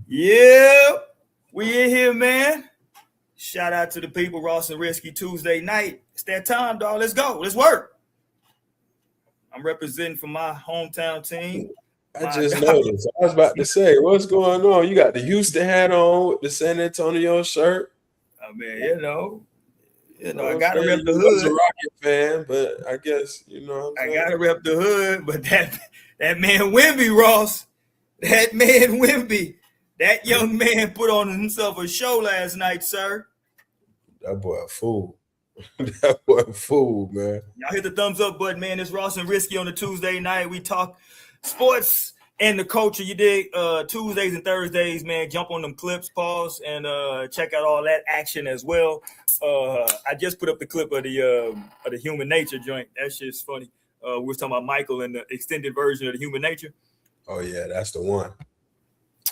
Yeah, we in here, man. Shout out to the people, Ross and Risky Tuesday night. It's that time, dog. Let's go. Let's work. I'm representing for my hometown team. I just noticed. I was about to say, what's going on? You got the Houston hat on with the San Antonio shirt. I mean, you know, I gotta rep the hood. I was a Rocket fan, but I guess I gotta rep the hood. But that man Wemby, Ross, that man Wemby. That young man put on himself a show last night, sir. That boy a fool. That boy a fool, man. Y'all hit the thumbs up button, man. It's Ross and Risky on the Tuesday night. We talk sports and the culture. You dig? Tuesdays and Thursdays, man. Jump on them clips, pause, and check out all that action as well. I just put up the clip of the Human Nature joint. That shit's funny. We were talking about Michael and the extended version of the Human Nature. Oh yeah, that's the one.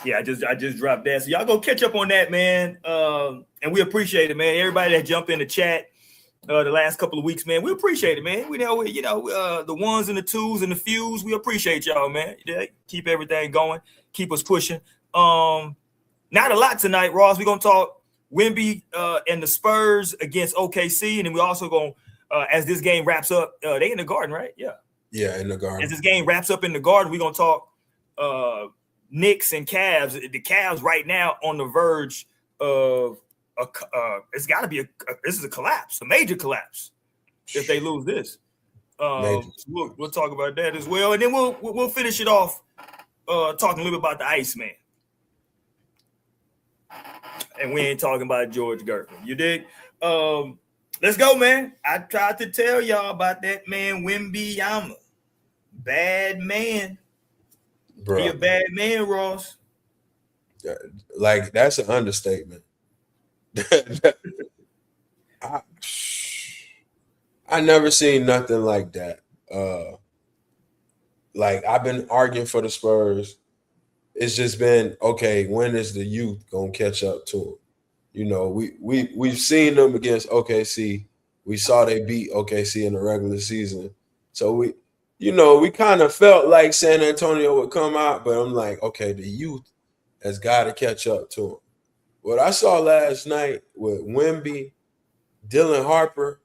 Yeah, I just dropped that. So y'all go catch up on that, man. And we appreciate it, man. Everybody that jumped in the chat the last couple of weeks, man. We appreciate it, man. We know, the ones and the twos and the fews. We appreciate y'all, man. Yeah, keep everything going. Keep us pushing. Not a lot tonight, Ross. We're gonna talk Wemby and the Spurs against OKC, and then we're also gonna as this game wraps up. They in the Garden, right? Yeah. Yeah, in the Garden. As this game wraps up in the Garden, we're gonna talk Knicks and Cavs. The Cavs right now on the verge of it's got to be this is a collapse, a major collapse if they lose this. We'll talk about that as well, and then we'll finish it off talking a little bit about the Iceman. And we ain't talking about George Gervin. You dig? Let's go, man. I tried to tell y'all about that man Wemby Yama. Bad man. Bro. He a bad man, Ross. Like, that's an understatement. I never seen nothing like that. Like, I've been arguing for the Spurs. It's just been, okay, when is the youth gonna catch up to them? You know, we've seen them against OKC. We saw they beat OKC in the regular season. So we kind of felt like San Antonio would come out, but I'm like, okay, the youth has got to catch up to them. What I saw last night with Wemby, Dylan Harper,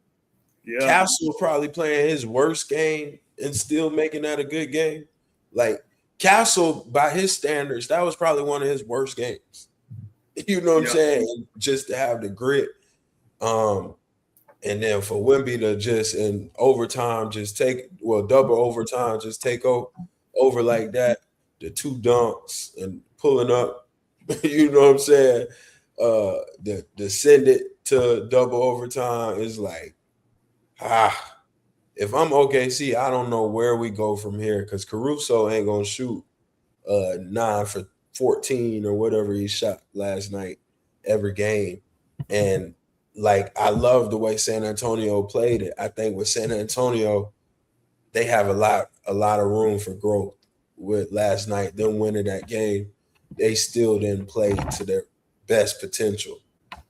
Castle probably playing his worst game and still making that a good game. Like, Castle, by his standards, that was probably one of his worst games. You know what I'm saying? And just to have the grit. And then for Wemby to just in overtime, double overtime, just take over like that, the two dunks and pulling up, you know what I'm saying? The send it to double overtime is like, if I'm OKC, I don't know where we go from here because Caruso ain't going to shoot 9 for 14 or whatever he shot last night every game. And like, I love the way San Antonio played it. I think with San Antonio, they have a lot of room for growth. With last night, them winning that game, they still didn't play to their best potential.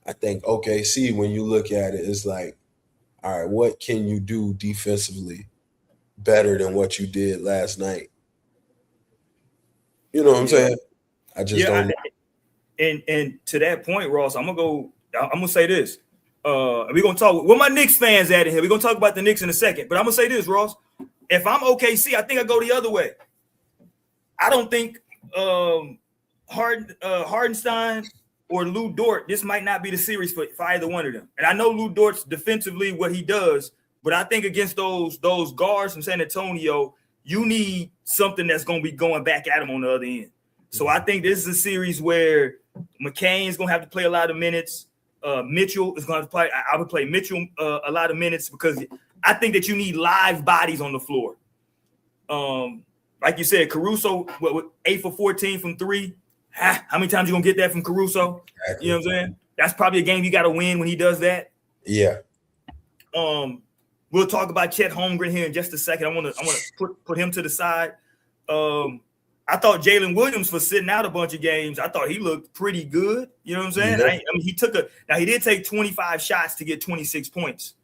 I think OKC, when you look at it, is like, all right, what can you do defensively better than what you did last night? You know what I'm saying? I just don't know. And to that point, Ross, I'm gonna say this. We're gonna talk with my Knicks fans at it here. We're gonna talk about the Knicks in a second, but I'm gonna say this, Ross. If I'm OKC, I think I go the other way. I don't think Hardenstein or Lou Dort, this might not be the series for either one of them. And I know Lou Dort's defensively what he does, but I think against those guards from San Antonio, you need something that's going to be going back at him on the other end. So I think this is a series where McCain's going to have to play a lot of minutes. Mitchell is going to play. I would play Mitchell a lot of minutes because I think that you need live bodies on the floor. Like you said, Caruso, 8 for 14 from 3. How many times you going to get that from Caruso? Exactly. You know what I'm saying? That's probably a game you got to win when he does that. Yeah. We'll talk about Chet Holmgren here in just a second. I want to put him to the side. I thought Jalen Williams for sitting out a bunch of games. I thought he looked pretty good. You know what I'm saying? Yeah. I mean, he did take 25 shots to get 26 points.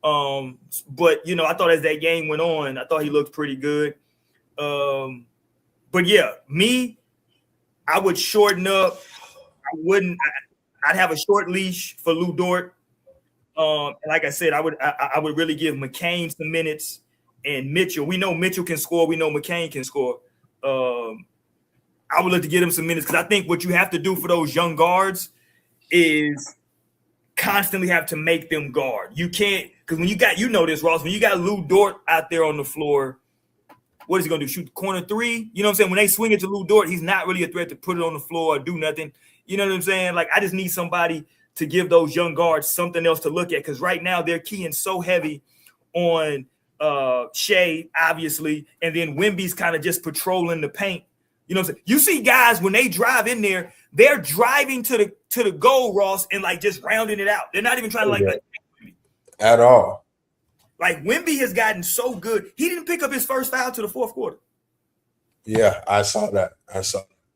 But you know, I thought as that game went on, I thought he looked pretty good. But yeah, I would shorten up. I'd have a short leash for Lou Dort. And like I said, I would really give McCain some minutes and Mitchell. We know Mitchell can score. We know McCain can score. I would look to get him some minutes because I think what you have to do for those young guards is constantly have to make them guard. You can't, because when you got, you know this, Ross, when you got Lou Dort out there on the floor, what is he going to do? Shoot the corner three? You know what I'm saying? When they swing it to Lou Dort, he's not really a threat to put it on the floor or do nothing. You know what I'm saying? Like, I just need somebody to give those young guards something else to look at because right now they're keying so heavy on Shea, obviously, and then Wemby's kind of just patrolling the paint. You know what I'm saying? You see guys when they drive in there, they're driving to the goal, Ross, and like just rounding it out. They're not even trying to like at all. Like Wemby has gotten so good. He didn't pick up his first foul to the fourth quarter. Yeah, I saw that.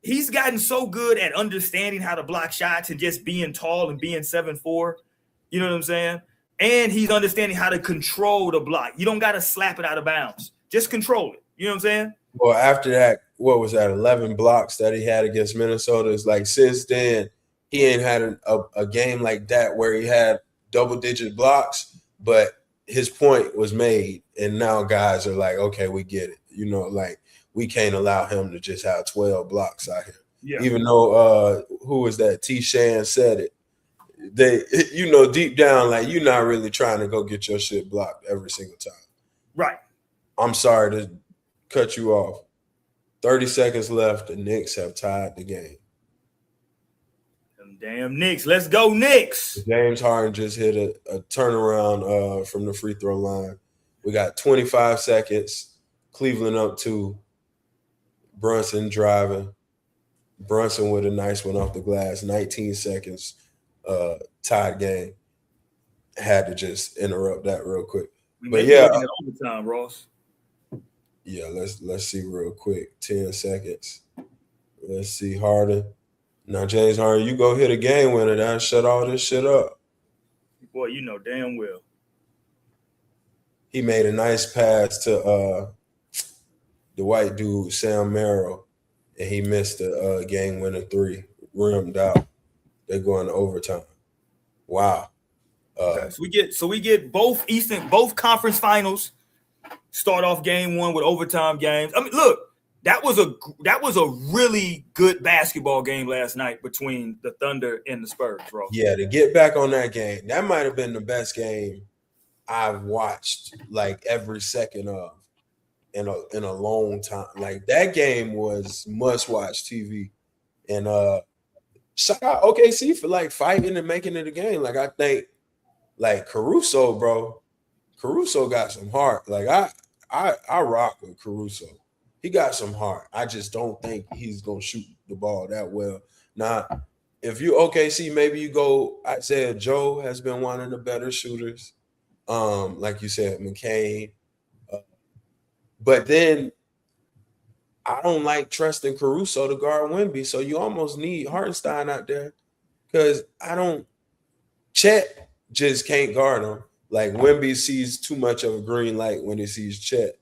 He's gotten so good at understanding how to block shots and just being tall and being 7'4". You know what I'm saying? And he's understanding how to control the block. You don't got to slap it out of bounds. Just control it. You know what I'm saying? Well, after that, what was that, 11 blocks that he had against Minnesota? It's like since then, he ain't had a game like that where he had double-digit blocks, but his point was made, and now guys are like, okay, we get it. You know, like we can't allow him to just have 12 blocks out here. Yeah. Even though who was that? T-Shan said it. They, you know, deep down, like you're not really trying to go get your shit blocked every single time. Right. I'm sorry to cut you off. 30 seconds left. The Knicks have tied the game. Them damn Knicks. Let's go, Knicks. James Harden just hit a turnaround from the free throw line. We got 25 seconds. Cleveland up 2. Brunson driving. Brunson with a nice one off the glass. 19 seconds. Tied game. Had to just interrupt that real quick. But yeah, overtime, Ross. Yeah, let's see real quick. 10 seconds. Let's see Harden. Now James Harden, you go hit a game winner. That shut all this shit up. Boy, you know damn well. He made a nice pass to the white dude Sam Merrill, and he missed a game winner 3, rimmed out. They're going to overtime. Wow. Okay, so we get both conference finals start off game 1 with overtime games. I mean, look, that was a really good basketball game last night between the Thunder and the Spurs, bro. Yeah, to get back on that game, that might have been the best game I've watched like every second of in a long time. Like that game was must-watch TV. And shout out OKC for like fighting and making it a game. Like I think like Caruso, bro. Caruso got some heart. Like I rock with Caruso. He got some heart. I just don't think he's gonna shoot the ball that well. Now, if you OKC, maybe you go. I said Joe has been one of the better shooters. Like you said, McCain. But then I don't like trusting Caruso to guard Wemby, so you almost need Hartenstein out there because Chet just can't guard him. Like Wemby sees too much of a green light when he sees Chet.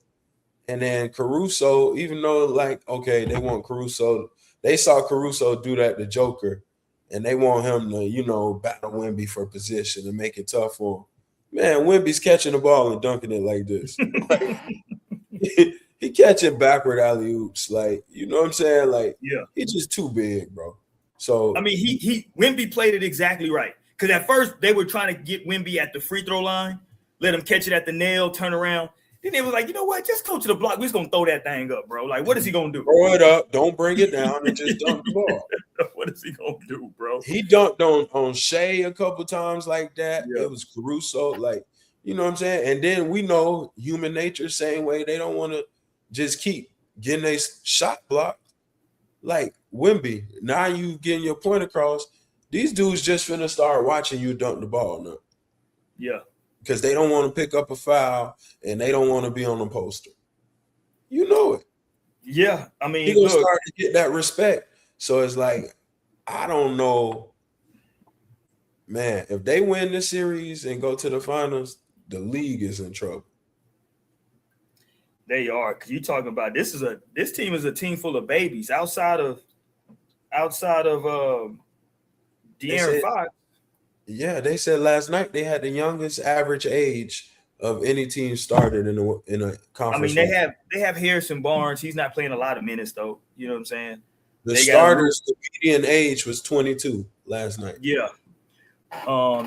And then Caruso, even though like, okay, they want Caruso, they saw Caruso do that to Joker, and they want him to, you know, battle Wemby for position and make it tough for him. Man, Wemby's catching the ball and dunking it like this. Like, he catching backward alley-oops. Like, you know what I'm saying? Like, yeah, he's just too big, bro. So I mean, Wemby played it exactly right. Because at first they were trying to get Wemby at the free throw line, let him catch it at the nail, turn around. Then they was like, you know what? Just go to the block. We're just gonna throw that thing up, bro. Like, what is he gonna do? Throw it up. Don't bring it down and just dunk the ball. What is he gonna do, bro? He dunked on Shea a couple times like that. Yeah. It was Caruso, like, you know what I'm saying? And then we know human nature, same way. They don't want to just keep getting a shot blocked. Like Wemby, now you getting your point across. These dudes just finna start watching you dunk the ball now. Yeah. Because they don't want to pick up a foul and they don't want to be on the poster. You know it. Yeah. I mean, he's going to start to get that respect. So it's like, I don't know. Man, if they win this series and go to the finals, the league is in trouble. They are, because you talking about this team is a team full of babies outside of De'Aaron Fox. Yeah, they said last night they had the youngest average age of any team started in a conference. I mean, they have Harrison Barnes. He's not playing a lot of minutes though. You know what I'm saying? The starters, the median age was 22 last night. Yeah.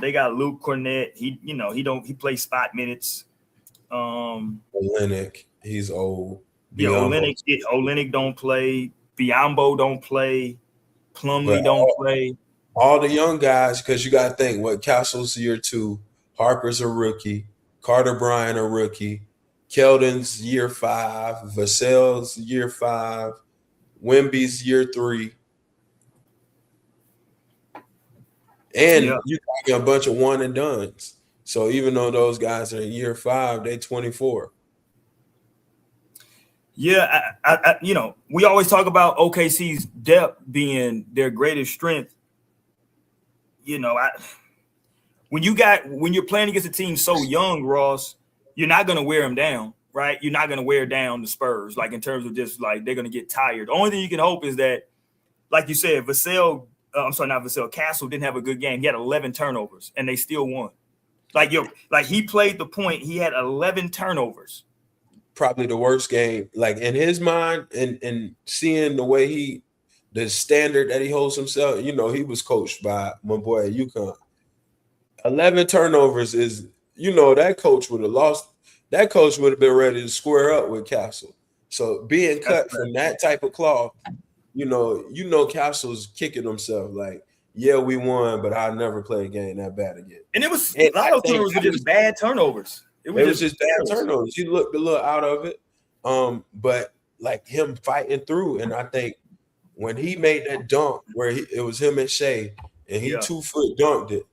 They got Luke Cornett. He plays spot minutes. Olynyk, he's old. Yeah, Olynyk don't play. Biyombo don't play. Plumlee don't play. All the young guys, because you got to think, what, Castle's year 2, Harper's a rookie, Carter Bryant a rookie, Keldon's year 5, Vassell's year 5, Wemby's year 3. And you're talking a bunch of one and dones. So even though those guys are in year 5, they 24. Yeah, I we always talk about OKC's depth being their greatest strength. When you're playing against a team so young, Ross, you're not going to wear them down, right? You're not going to wear down the Spurs, like in terms of just like they're going to get tired. The only thing you can hope is that, like you said, Castle didn't have a good game. He had 11 turnovers, and they still won. Like he played the point. He had 11 turnovers. Probably the worst game, like in his mind, and seeing the way the standard that he holds himself. He was coached by my boy at UConn. 11 turnovers is, that coach would have lost. That coach would have been ready to square up with Castle. So being cut from that type of cloth, Castle's kicking himself like, yeah, we won, but I'll never play a game that bad again. And it was a lot of turnovers were just bad turnovers. It was just bad turnovers. He looked a little out of it. But like him fighting through, and I think when he made that dunk where it was him and Shea, and he 2-foot dunked it,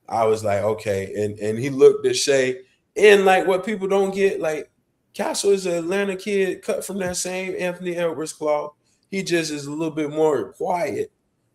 I was like, okay. And he looked at Shea, and like what people don't get, like Castle is an Atlanta kid cut from that same Anthony Edwards cloth. He just is a little bit more quiet,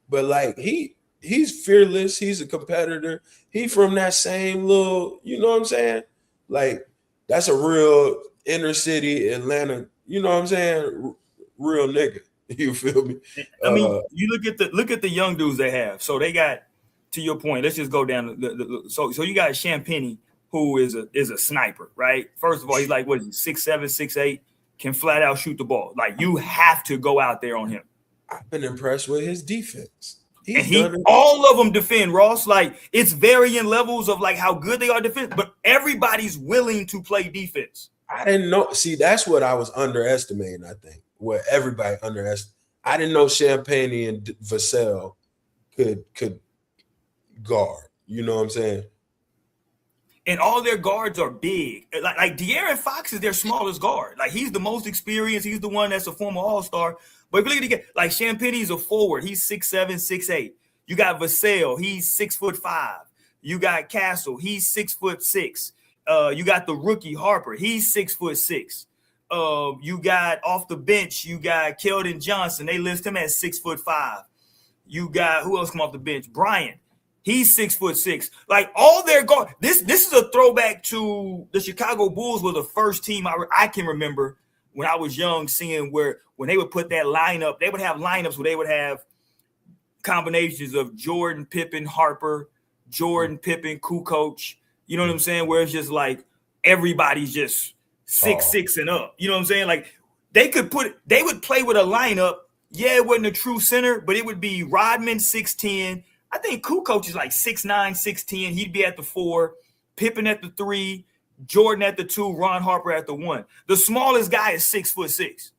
but like he's fearless. He's a competitor. He from that same little, you know what I'm saying? Like that's a real inner city Atlanta, you know what I'm saying? Real nigga. You feel me? I mean, you look at the young dudes they have. So they got, to your point, let's just go down. So you got Champagnie, who is a sniper, right? First of all, he's like, what is he, 6'7", 6'8", can flat out shoot the ball. Like you have to go out there on him. I've been impressed with his defense. All of them defend, Ross. Like it's varying levels of like how good they are defense, but everybody's willing to play defense. I didn't know. See, that's what I was underestimating. I think what everybody underestimated. I didn't know Champagnie and Vassell could guard. You know what I'm saying? And all their guards are big. Like De'Aaron Fox is their smallest guard. Like he's the most experienced. He's the one that's a former All-Star. But if you look at like Champagnie's a forward. He's 6'7", 6'8". You got Vassell. He's 6'5". You got Castle. He's 6'6". You got the rookie Harper. He's 6'6". You got off the bench. You got Keldon Johnson. They list him at 6'5". You got who else come off the bench? Bryant. He's 6'6". Like all their guard. This is a throwback to the Chicago Bulls were the first team I can remember when I was young, seeing where when they would put that lineup, they would have lineups where they would have combinations of Jordan, Pippen, Harper, Jordan, Pippen, Kukoc. You know what I'm saying? Where it's just like everybody's just 6'6" and up. You know what I'm saying? Like they would play with a lineup. Yeah, it wasn't a true center, but it would be Rodman 6'10". I think Kukoc is like 6'9", 6'10". He'd be at the 4, Pippen at the 3, Jordan at the 2, Ron Harper at the 1. The smallest guy is 6'6".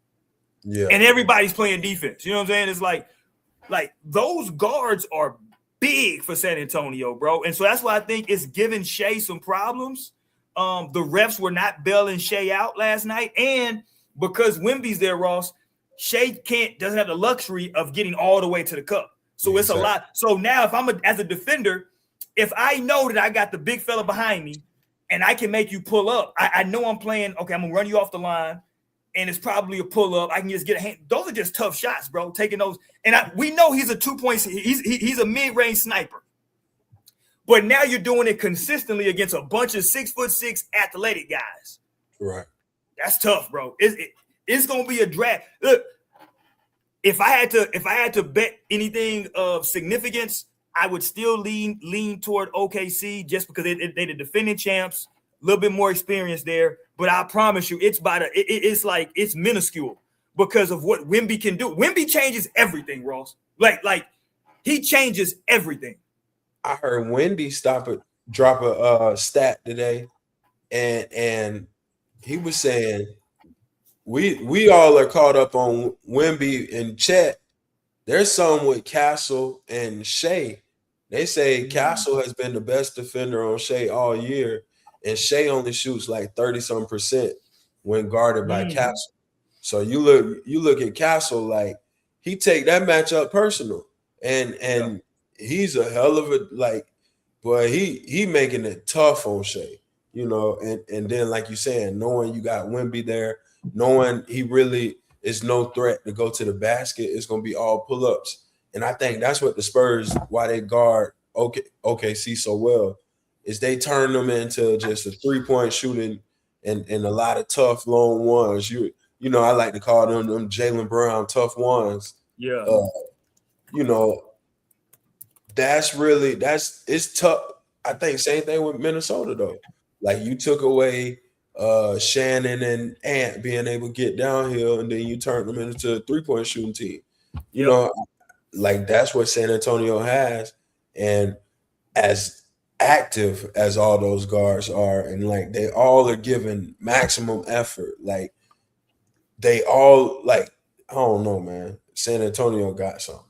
Yeah. And everybody's playing defense. You know what I'm saying? It's like those guards are big for San Antonio, bro. And so that's why I think it's giving Shea some problems. The refs were not bailing Shea out last night. And because Wemby's there, Ross, Shea doesn't have the luxury of getting all the way to the cup. So it's a lot. So now if as a defender, if I know that I got the big fella behind me and I can make you pull up, I know I'm playing, okay, I'm going to run you off the line, and it's probably a pull up. I can just get a hand. Those are just tough shots, bro, taking those. And we know he's a 2-point, he's a mid-range sniper. But now you're doing it consistently against a bunch of 6'6" athletic guys. Right. That's tough, bro. It's gonna be a drag. Look, if I had to bet anything of significance, I would still lean toward OKC just because they the defending champs, a little bit more experience there. But I promise you, it's minuscule because of what Wemby can do. Wemby changes everything, Ross. Like he changes everything. I heard Wendy drop a stat today, and he was saying we all are caught up on Wemby and Chet. There's some with Castle and Shea. They say Castle has been the best defender on Shea all year, and Shea only shoots like 30-some% when guarded by Castle. So you look at Castle, like he take that matchup personal, and he's a hell of a but he making it tough on Shea, and then like you saying, knowing you got Wemby there, knowing he really is no threat to go to the basket, it's gonna be all pull-ups. And I think that's what the Spurs, why they guard OKC so well, is they turn them into just a 3-point shooting and a lot of tough long ones. I like to call them Jaylen Brown tough ones. Yeah. It's tough. I think same thing with Minnesota though. Like you took away Shannon and Ant being able to get downhill, and then you turned them into a 3-point shooting team. Like that's what San Antonio has, and as active as all those guards are, and like they all are giving maximum effort. Like they all I don't know, man. San Antonio got something.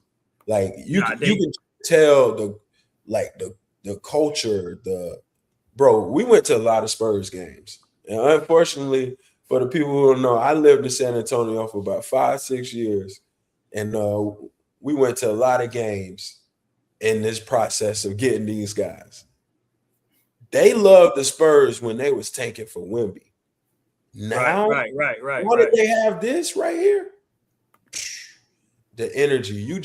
Like you can tell the culture, bro. We went to a lot of Spurs games, and unfortunately for the people who don't know, I lived in San Antonio for about 5-6 years, and we went to a lot of games in this process of getting these guys. They loved the Spurs when they was tanking for Wemby. Now, right. Why did they have this right here? The energy. You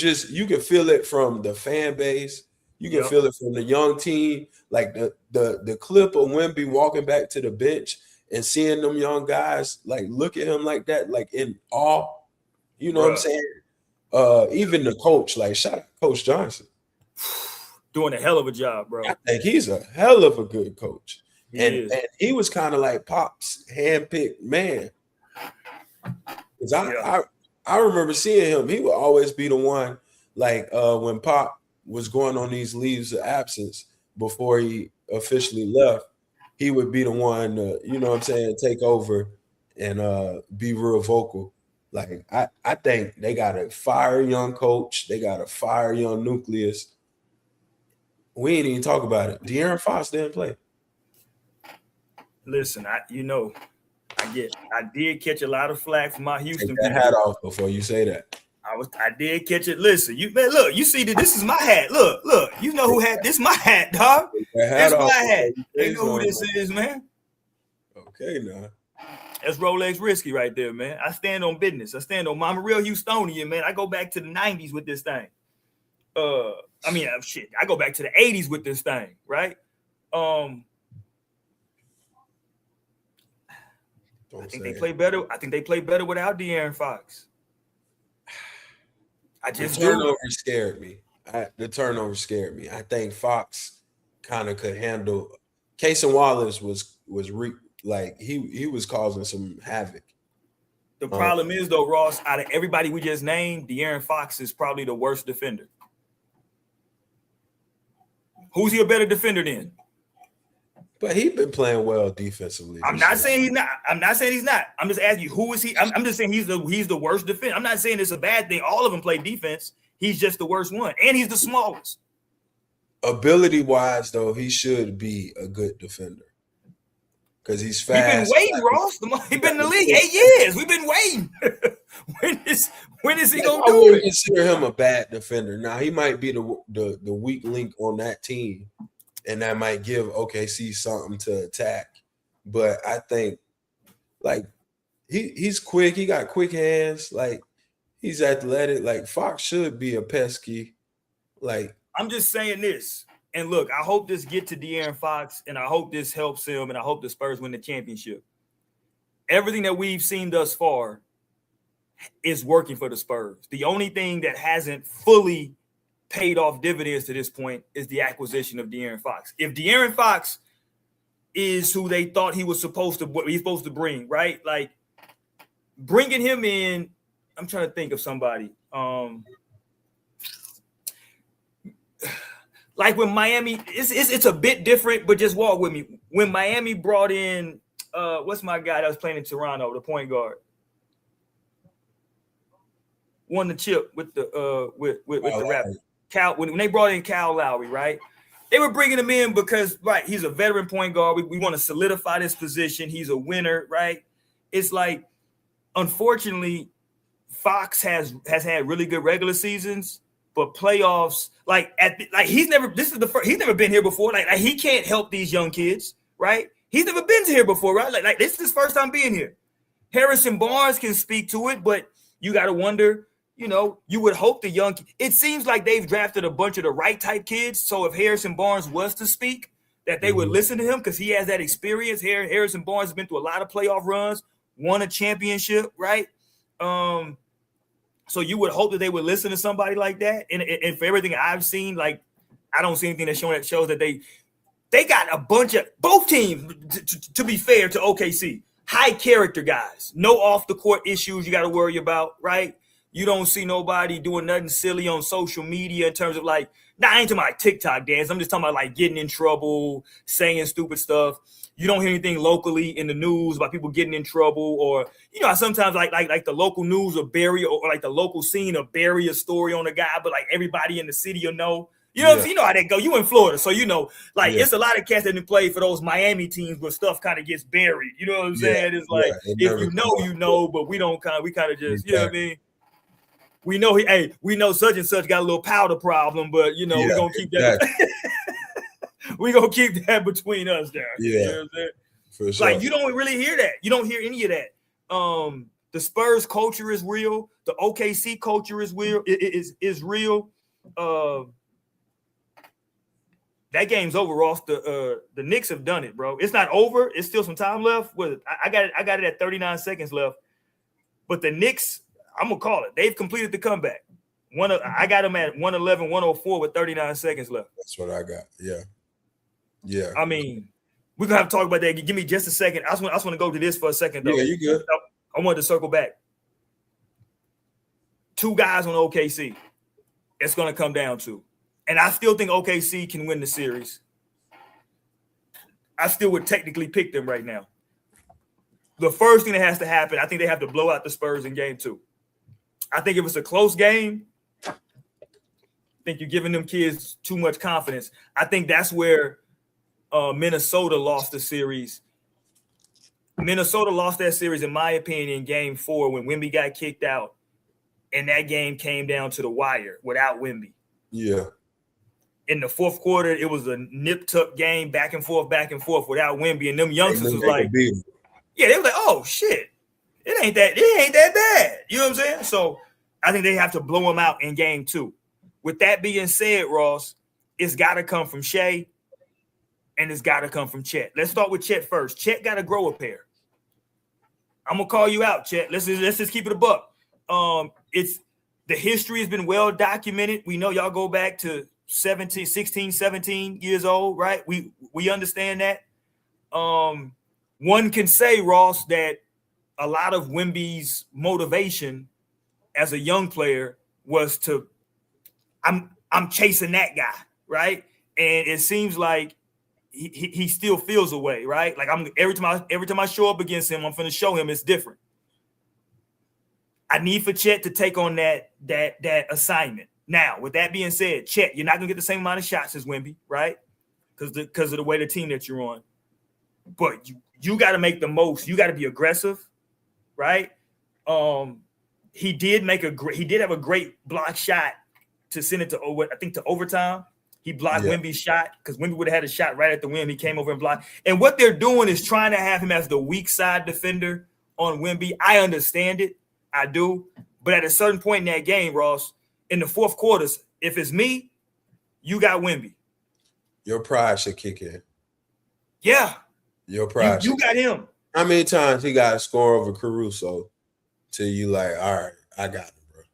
can feel it from the fan base. You can feel it from the young team. Like the clip of Wemby walking back to the bench and seeing them young guys like look at him like that, like in awe. You know what I'm saying? Even the coach, like shout out Coach Johnson. Doing a hell of a job, bro. I think he's a hell of a good coach. And he was kind of like Pop's handpicked man. Because I remember seeing him. He would always be the one, like when Pop was going on these leaves of absence before he officially left, he would be the one to, take over and be real vocal. Like I think they got a fire young coach. They got a fire young nucleus. We ain't even talk about it. De'Aaron Fox didn't play. Listen, I did catch a lot of flack from my Houston Take that hat off before you say that. I did catch it. Listen, look, you see that this is my hat. Look, you know who had this? My hat, dog. This my hat. They know who this is, man. Okay, now. That's Rolex Risky right there, man. I stand on business. I'm a real Houstonian, man. I go back to the 90s with this thing. I go back to the 80s with this thing, right? I think they play better. I think they play better without De'Aaron Fox. The turnover scared me. I think Fox kind of could handle. Casey Wallace was he was causing some havoc. The problem is though, Ross, out of everybody we just named, De'Aaron Fox is probably the worst defender. Who's he a better defender than? But he's been playing well defensively. I'm not saying he's not. I'm just asking you, who is he? I'm just saying he's the worst defender. I'm not saying it's a bad thing. All of them play defense. He's just the worst one, and he's the smallest. Ability-wise, though, he should be a good defender because he's fast. We've been waiting, Ross. He's been in the league 8 years. We've been waiting. when is he gonna do it? I wouldn't consider him a bad defender. Now he might be the weak link on that team. And that might give OKC something to attack. But I think, he's quick. He got quick hands. Like, he's athletic. Like, Fox should be a pesky. Like, I'm just saying this. And look, I hope this get to De'Aaron Fox, and I hope this helps him, and I hope the Spurs win the championship. Everything that we've seen thus far is working for the Spurs. The only thing that hasn't fully paid off dividends to this point is the acquisition of De'Aaron Fox. If De'Aaron Fox is who they thought he's supposed to bring, right? Like bringing him in, I'm trying to think of somebody. Like when Miami, it's a bit different, but just walk with me. When Miami brought in, what's my guy that was playing in Toronto, the point guard, won the chip with the with the Raptors. Cal, when they brought in Kyle Lowry, right? They were bringing him in because, right, he's a veteran point guard. We want to solidify this position. He's a winner, right? It's like, unfortunately, Fox has had really good regular seasons, but playoffs, he's never been here before. Like he can't help these young kids, right? He's never been here before, right? Like this is his first time being here. Harrison Barnes can speak to it, but you got to wonder, you would hope it seems like they've drafted a bunch of the right type kids. So if Harrison Barnes was to speak, that they would listen to him because he has that experience. Harrison Barnes has been through a lot of playoff runs, won a championship, right? So you would hope that they would listen to somebody like that. And for everything I've seen, like I don't see anything that shows that they got a bunch of both teams, to be fair to OKC, high character guys, no off the court issues you got to worry about, right? You don't see nobody doing nothing silly on social media in terms of like, I ain't talking about like TikTok dance. I'm just talking about like getting in trouble, saying stupid stuff. You don't hear anything locally in the news about people getting in trouble, or sometimes like the local news will bury or like the local scene will bury a story on a guy, but like everybody in the city will know. You know how they go. You in Florida, so it's a lot of cats that didn't play for those Miami teams where stuff kind of gets buried. You know what I'm saying? It's like if but we don't we kind of just what I mean. We know such and such got a little powder problem, but we're gonna keep that. We're gonna keep that between us there. Yeah, you know what I'm saying? For sure. Like you don't really hear that. You don't hear any of that. The Spurs culture is real. The OKC culture is real. Is real. That game's over, Ross. The Knicks have done it, bro. It's not over. It's still some time left. I got it at 39 seconds left. But the Knicks, I'm gonna call it. They've completed the comeback. I got them at 111, 104 with 39 seconds left. That's what I got. Yeah. Yeah. I mean, we're gonna have to talk about that. Give me just a second. I just want to go to this for a second, though. Yeah, you good. I wanted to circle back. Two guys on OKC. It's gonna come down to. And I still think OKC can win the series. I still would technically pick them right now. The first thing that has to happen, I think they have to blow out the Spurs in game 2. I think if it's a close game, I think you're giving them kids too much confidence. I think that's where Minnesota lost the series. Minnesota lost that series, in my opinion, in game 4 when Wemby got kicked out. And that game came down to the wire without Wemby. Yeah. In the fourth quarter, it was a nip-tuck game, back and forth without Wemby. And them youngsters was like, yeah, they were like, oh, shit. It ain't that bad. You know what I'm saying? So I think they have to blow them out in game 2. With that being said, Ross, it's got to come from Shea and it's got to come from Chet. Let's start with Chet first. Chet got to grow a pair. I'm going to call you out, Chet. Let's just keep it a buck. It's the history has been well documented. We know y'all go back to 16, 17 years old, right? We understand that. One can say, Ross, that a lot of Wemby's motivation as a young player was to, I'm chasing that guy, right? And it seems like he still feels a way, right? Like every time I show up against him, I'm going to show him it's different. I need for Chet to take on that assignment. Now, with that being said, Chet, you're not going to get the same amount of shots as Wemby, right? Because of the way the team that you're on. But you got to make the most. You got to be aggressive, right? He did have a great block shot to send it to overtime. He blocked Wemby's shot because Wemby would have had a shot right at the rim. He came over and blocked. And what they're doing is trying to have him as the weak side defender on Wemby. I understand it. I do. But at a certain point in that game, Ross, in the fourth quarters, if it's me, you got Wemby. Your pride should kick in. Yeah. Your pride. You got him. How many times he got a score over Caruso till you like, all right, I got him,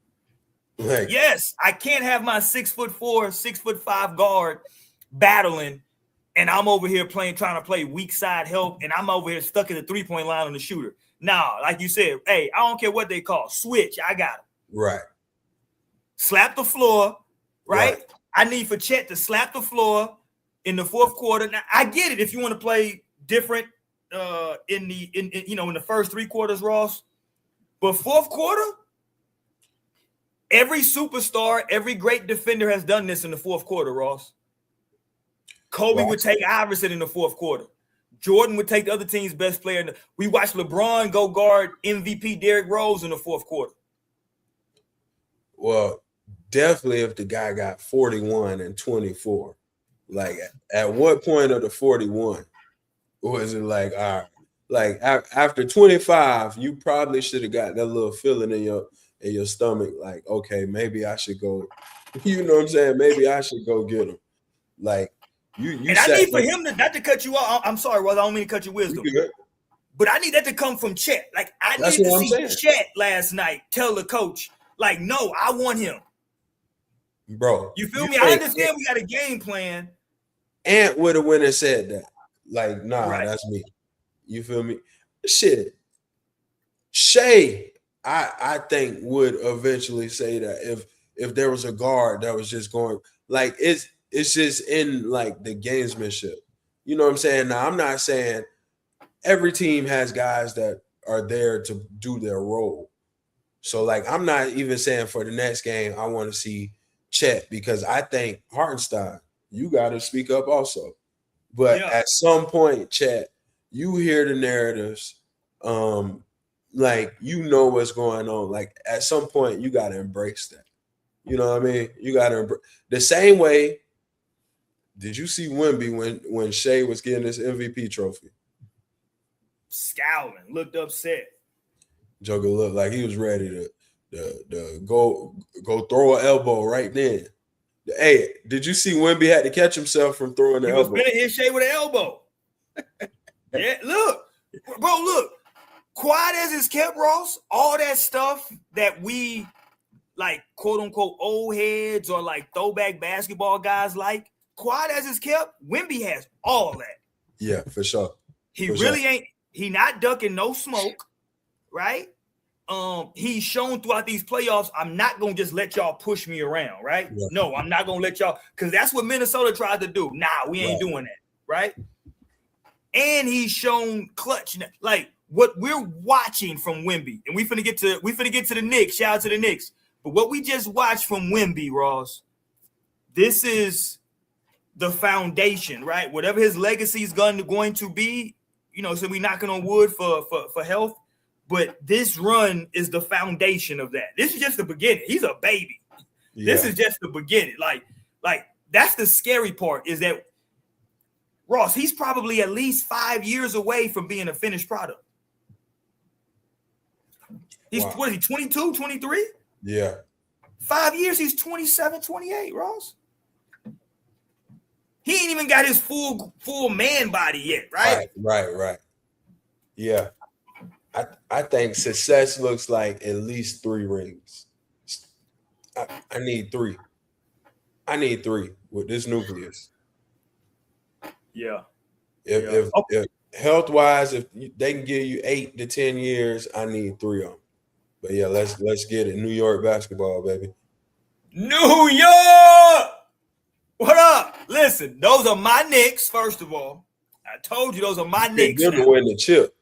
bro. Like, yes, I can't have my 6'4", 6'5" guard battling, and I'm over here trying to play weak side help, and I'm over here stuck at the 3-point line on the shooter. Nah, like you said, hey, I don't care what they call switch. I got him. Right. Slap the floor. Right. I need for Chet to slap the floor in the fourth quarter. Now I get it if you want to play different in the first 3 quarters, Ross. But fourth quarter, every superstar, every great defender has done this in the fourth quarter, Ross. Kobe would take Iverson in the fourth quarter. Jordan would take the other team's best player. We watched LeBron go guard MVP Derrick Rose in the fourth quarter. Well, definitely if the guy got 41 and 24. Like, at what point of the 41 was it like, all right, like after 25, you probably should have got that little feeling in your stomach, like, okay, maybe I should go, you know what I'm saying? Maybe I should go get him. Like, you and I need for him to, not to cut you off. I'm sorry, Ross, I don't mean to cut your wisdom. But I need that to come from Chet. Like, I need to see Chet last night tell the coach, like, no, I want him. Bro. You feel me? I understand we got a game plan. Ant would have went and said that. Like, nah, that's me. You feel me? Shit. Shea, I think, would eventually say that if there was a guard that was just going, like, it's just in, like, the gamesmanship. You know what I'm saying? Now, I'm not saying every team has guys that are there to do their role. So, like, I'm not even saying for the next game I want to see Chet, because I think Hartenstein, you got to speak up also. But at some point, Chet, you hear the narratives, like, you know what's going on. Like, at some point, you got to embrace that. You know what I mean? You got to embrace the same way. Did you see Wemby when Shea was getting this MVP trophy? Scowling, looked upset. Joker looked like he was ready to go throw an elbow right then. Hey, did you see Wemby had to catch himself from throwing the elbow? He was finna hit Shea with an elbow. Yeah, look. Bro, look. Quiet as it's kept, Ross, all that stuff that we, like, quote-unquote old heads or, like, throwback basketball guys like, quiet as it's kept, Wemby has all that. Yeah, for sure. He really ain't. He not ducking no smoke, right? He's shown throughout these playoffs, I'm not going to just let y'all push me around, right? Yeah. No, I'm not going to let y'all, because that's what Minnesota tried to do. Nah, we ain't doing that, right? And he's shown clutch. Like, what we're watching from Wemby, and we finna get to the Knicks, shout out to the Knicks, but what we just watched from Wemby, Ross, this is the foundation, right? Whatever his legacy is going to be, so we knocking on wood for health. But this run is the foundation of that. This is just the beginning. He's a baby. Yeah. This is just the beginning. Like that's the scary part, is that, Ross, he's probably at least 5 years away from being a finished product. He's, what is he, 22, 23? Yeah. 5 years, he's 27, 28, Ross. He ain't even got his full man body yet, right? Right. Yeah. I think success looks like at least 3 rings. I need 3. I need 3 with this nucleus. Yeah. If health-wise, if they can give you 8 to 10 years, I need 3 of them. But yeah, let's get it. New York basketball, baby. New York! What up? Listen, those are my Knicks, first of all. I told you those are my Knicks. Them to win the chip.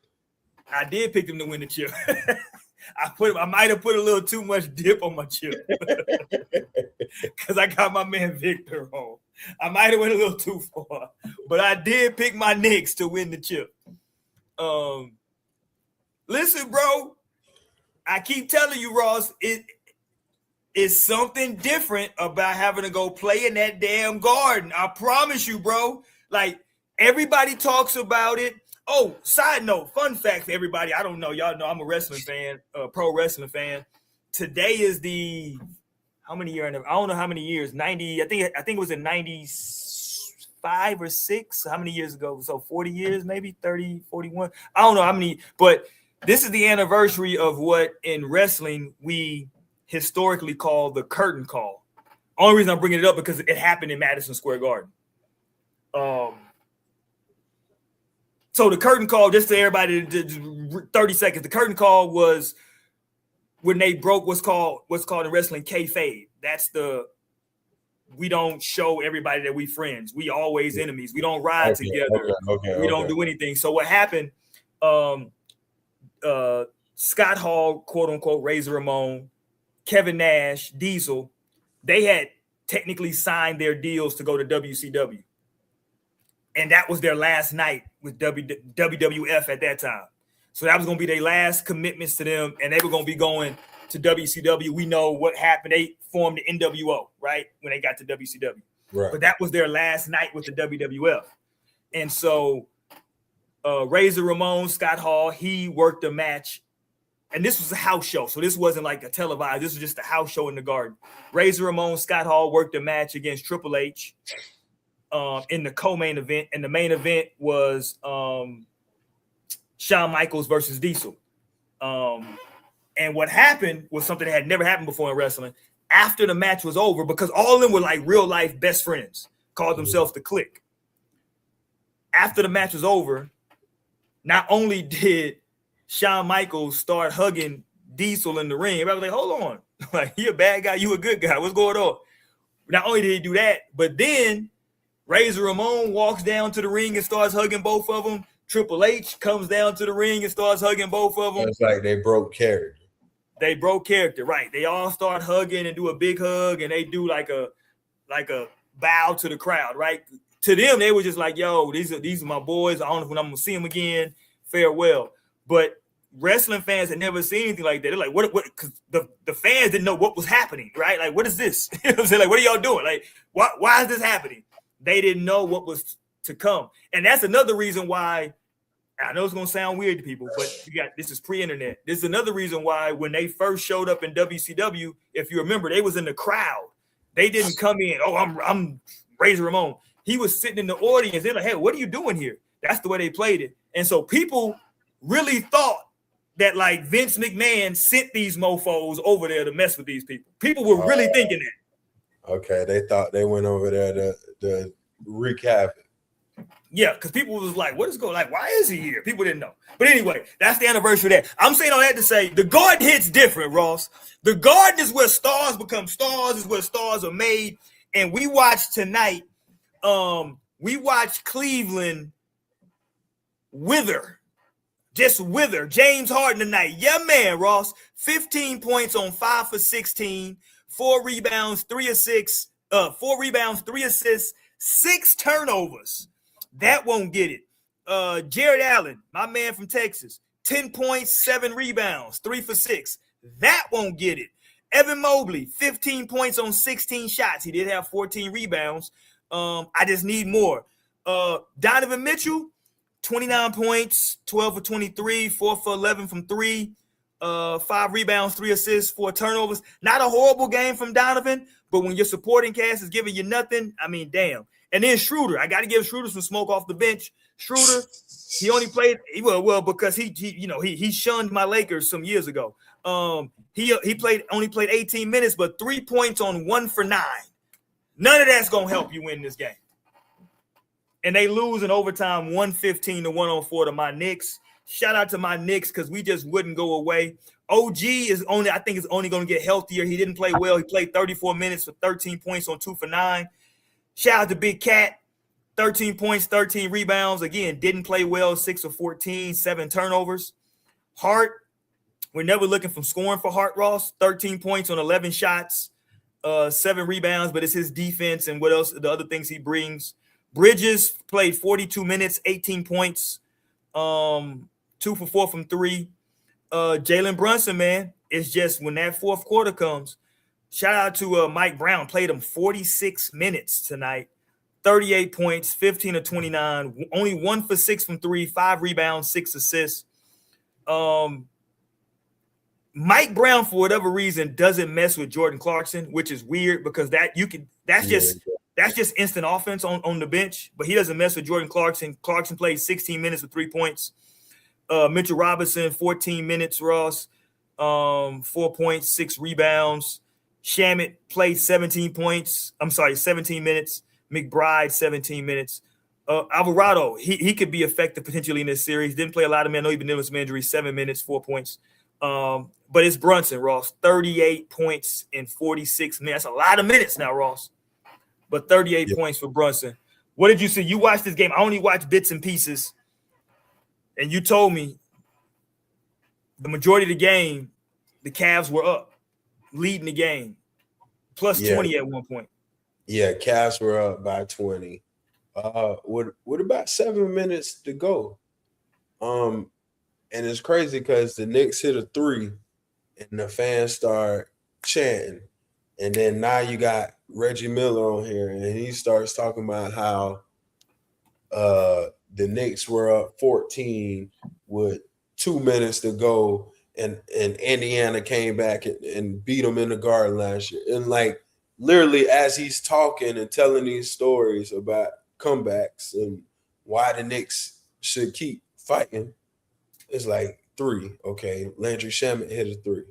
I did pick them to win the chip. I might have put a little too much dip on my chip because I got my man Victor on. I might have went a little too far, but I did pick my Knicks to win the chip. Listen, bro, I keep telling you, Ross, it's something different about having to go play in that damn Garden. I promise you, bro. Like, everybody talks about it. Oh, side note, fun fact for everybody. I don't know. Y'all know I'm a wrestling fan, pro wrestling fan. Today is how many years? I don't know how many years. 90. I think it was in 95 5 or 6. How many years ago? So 40 years, maybe 30, 41. I don't know how many, but this is the anniversary of what in wrestling we historically call the curtain call. Only reason I'm bringing it up because it happened in Madison Square Garden. So the curtain call, just to everybody, 30 seconds. The curtain call was when they broke what's called in wrestling kayfabe. That's we don't show everybody that we friends. We always enemies. We don't ride together. We don't do anything. So what happened? Scott Hall, quote unquote, Razor Ramon, Kevin Nash, Diesel, they had technically signed their deals to go to WCW. And that was their last night with WWF at that time. So that was going to be their last commitments to them. And they were going to be going to WCW. We know what happened. They formed the NWO, right? When they got to WCW. Right. But that was their last night with the WWF. And so Razor Ramon, Scott Hall, he worked a match. And this was a house show. So this wasn't like a televised. This was just a house show in the Garden. Razor Ramon, Scott Hall worked a match against Triple H in the co-main event. And the main event was Shawn Michaels versus Diesel. And what happened was something that had never happened before in wrestling. After the match was over, because all of them were like real life best friends, called themselves the Clique. After the match was over, not only did Shawn Michaels start hugging Diesel in the ring, everybody was like, hold on. Like, he a bad guy, you a good guy. What's going on? Not only did he do that, but then Razor Ramon walks down to the ring and starts hugging both of them. Triple H comes down to the ring and starts hugging both of them. It's like they broke character. They broke character, right? They all start hugging and do a big hug, and they do like a bow to the crowd, right? To them, they were just like, "Yo, these are my boys. I don't know when I'm gonna see them again. Farewell." But wrestling fans had never seen anything like that. They're like, "What?" Because the fans didn't know what was happening, right? Like, what is this? You know what I'm saying? Like, what are y'all doing? Like, why is this happening? They didn't know what was to come, and that's another reason why. I know it's gonna sound weird to people, but this is pre-internet. This is another reason why when they first showed up in WCW, if you remember, they was in the crowd. They didn't come in. Oh, I'm Razor Ramon. He was sitting in the audience. They're like, hey, what are you doing here? That's the way they played it. And so people really thought that like Vince McMahon sent these mofos over there to mess with these people. People were really thinking that. Okay, they thought they went over there to wreak havoc. Yeah, because people was like, what is going on? Like, why is he here? People didn't know. But anyway, that's the anniversary of that. I'm saying all that to say the Garden hits different, Ross. The Garden is where stars become stars, is where stars are made. And we watched tonight, we watched Cleveland wither. Just wither. James Harden tonight. Yeah, man, Ross. 15 points on 5 for 16, 4 rebounds, 3 assists, 6 turnovers. That won't get it. Jared Allen, my man from Texas, 10 points, 7 rebounds, 3 for 6. That won't get it. Evan Mobley, 15 points on 16 shots. He did have 14 rebounds. I just need more. Donovan Mitchell, 29 points, 12 for 23, 4 for 11 from 3, 5 rebounds, 3 assists, 4 turnovers. Not a horrible game from Donovan, but when your supporting cast is giving you nothing, I mean, damn. And then Schroeder, I got to give Schroeder some smoke off the bench. Schroeder, he only played because he shunned my Lakers some years ago. He only played 18 minutes, but 3 points on 1 for 9. None of that's gonna help you win this game. And they lose in overtime, 115-104 to my Knicks. Shout out to my Knicks because we just wouldn't go away. OG is only going to get healthier. He didn't play well. He played 34 minutes for 13 points on 2 for 9. Shout out to Big Cat, 13 points, 13 rebounds. Again, didn't play well, 6 of 14, 7 turnovers. Hart, we're never looking from scoring for Hart, Ross. 13 points on 11 shots, 7 rebounds, but it's his defense and what else, the other things he brings. Bridges played 42 minutes, 18 points, 2 for 4 from 3. Jalen Brunson, man, it's just when that fourth quarter comes, shout out to Mike Brown, played him 46 minutes tonight, 38 points, 15 of 29, only 1 for 6 from 3, 5 rebounds, 6 assists. Mike Brown, for whatever reason, doesn't mess with Jordan Clarkson, which is weird because that's That's just instant offense on the bench, but he doesn't mess with Jordan Clarkson. Clarkson played 16 minutes with 3 points. Mitchell Robinson, 14 minutes, Ross, 4 points, 6 rebounds. Shamet played 17 points. 17 minutes. McBride, 17 minutes. Alvarado, he could be effective potentially in this series. Didn't play a lot of minutes. I know he's been dealing with some injuries. 7 minutes, 4 points. But it's Brunson, Ross. 38 points in 46 minutes. That's a lot of minutes now, Ross. But 38 points for Brunson. What did you see? You watched this game. I only watched bits and pieces. And you told me the majority of the game, the Cavs were up, leading the game, plus 20 at one point. Yeah, Cavs were up by 20. With about 7 minutes to go. And it's crazy because the Knicks hit a 3 and the fans start chanting. And then now you got Reggie Miller on here, and he starts talking about how the Knicks were up 14 with 2 minutes to go, and Indiana came back and beat them in the Garden last year. And like literally as he's talking and telling these stories about comebacks and why the Knicks should keep fighting, it's like 3. Okay, Landry Shamet hit a 3.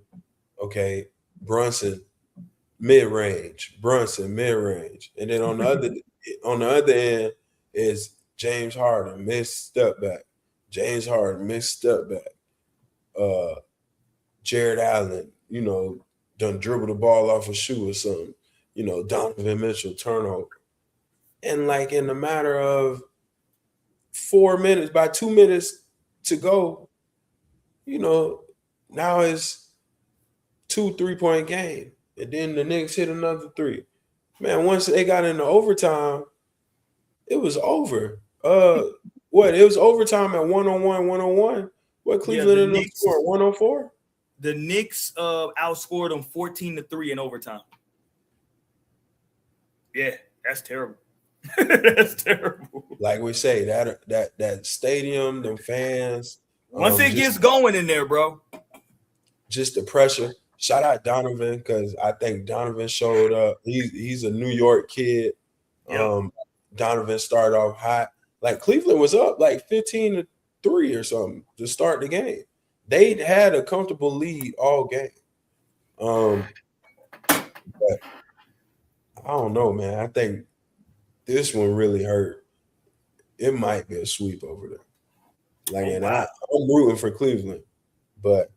Okay, Brunson mid-range, and then on the other end is James Harden missed step back, Jared Allen, done dribble the ball off a shoe or something, Donovan Mitchell turnover, and like in a matter of 4 minutes, by 2 minutes to go, now it's 2 3-point game. And then the Knicks hit another 3. Man, once they got into overtime, it was over. It was overtime at 1-on-1. What Cleveland ended up scoring? 104? The Knicks outscored them 14-3 in overtime. Yeah, that's terrible. That's terrible. Like we say, that stadium, them fans. Once it gets going in there, bro. Just the pressure. Shout out Donovan, because I think Donovan showed up. He's a New York kid. Yep. Donovan started off hot. Like Cleveland was up like 15-3 or something to start the game. They had a comfortable lead all game. But I don't know, man. I think this one really hurt. It might be a sweep over there. Like, and I'm rooting for Cleveland, but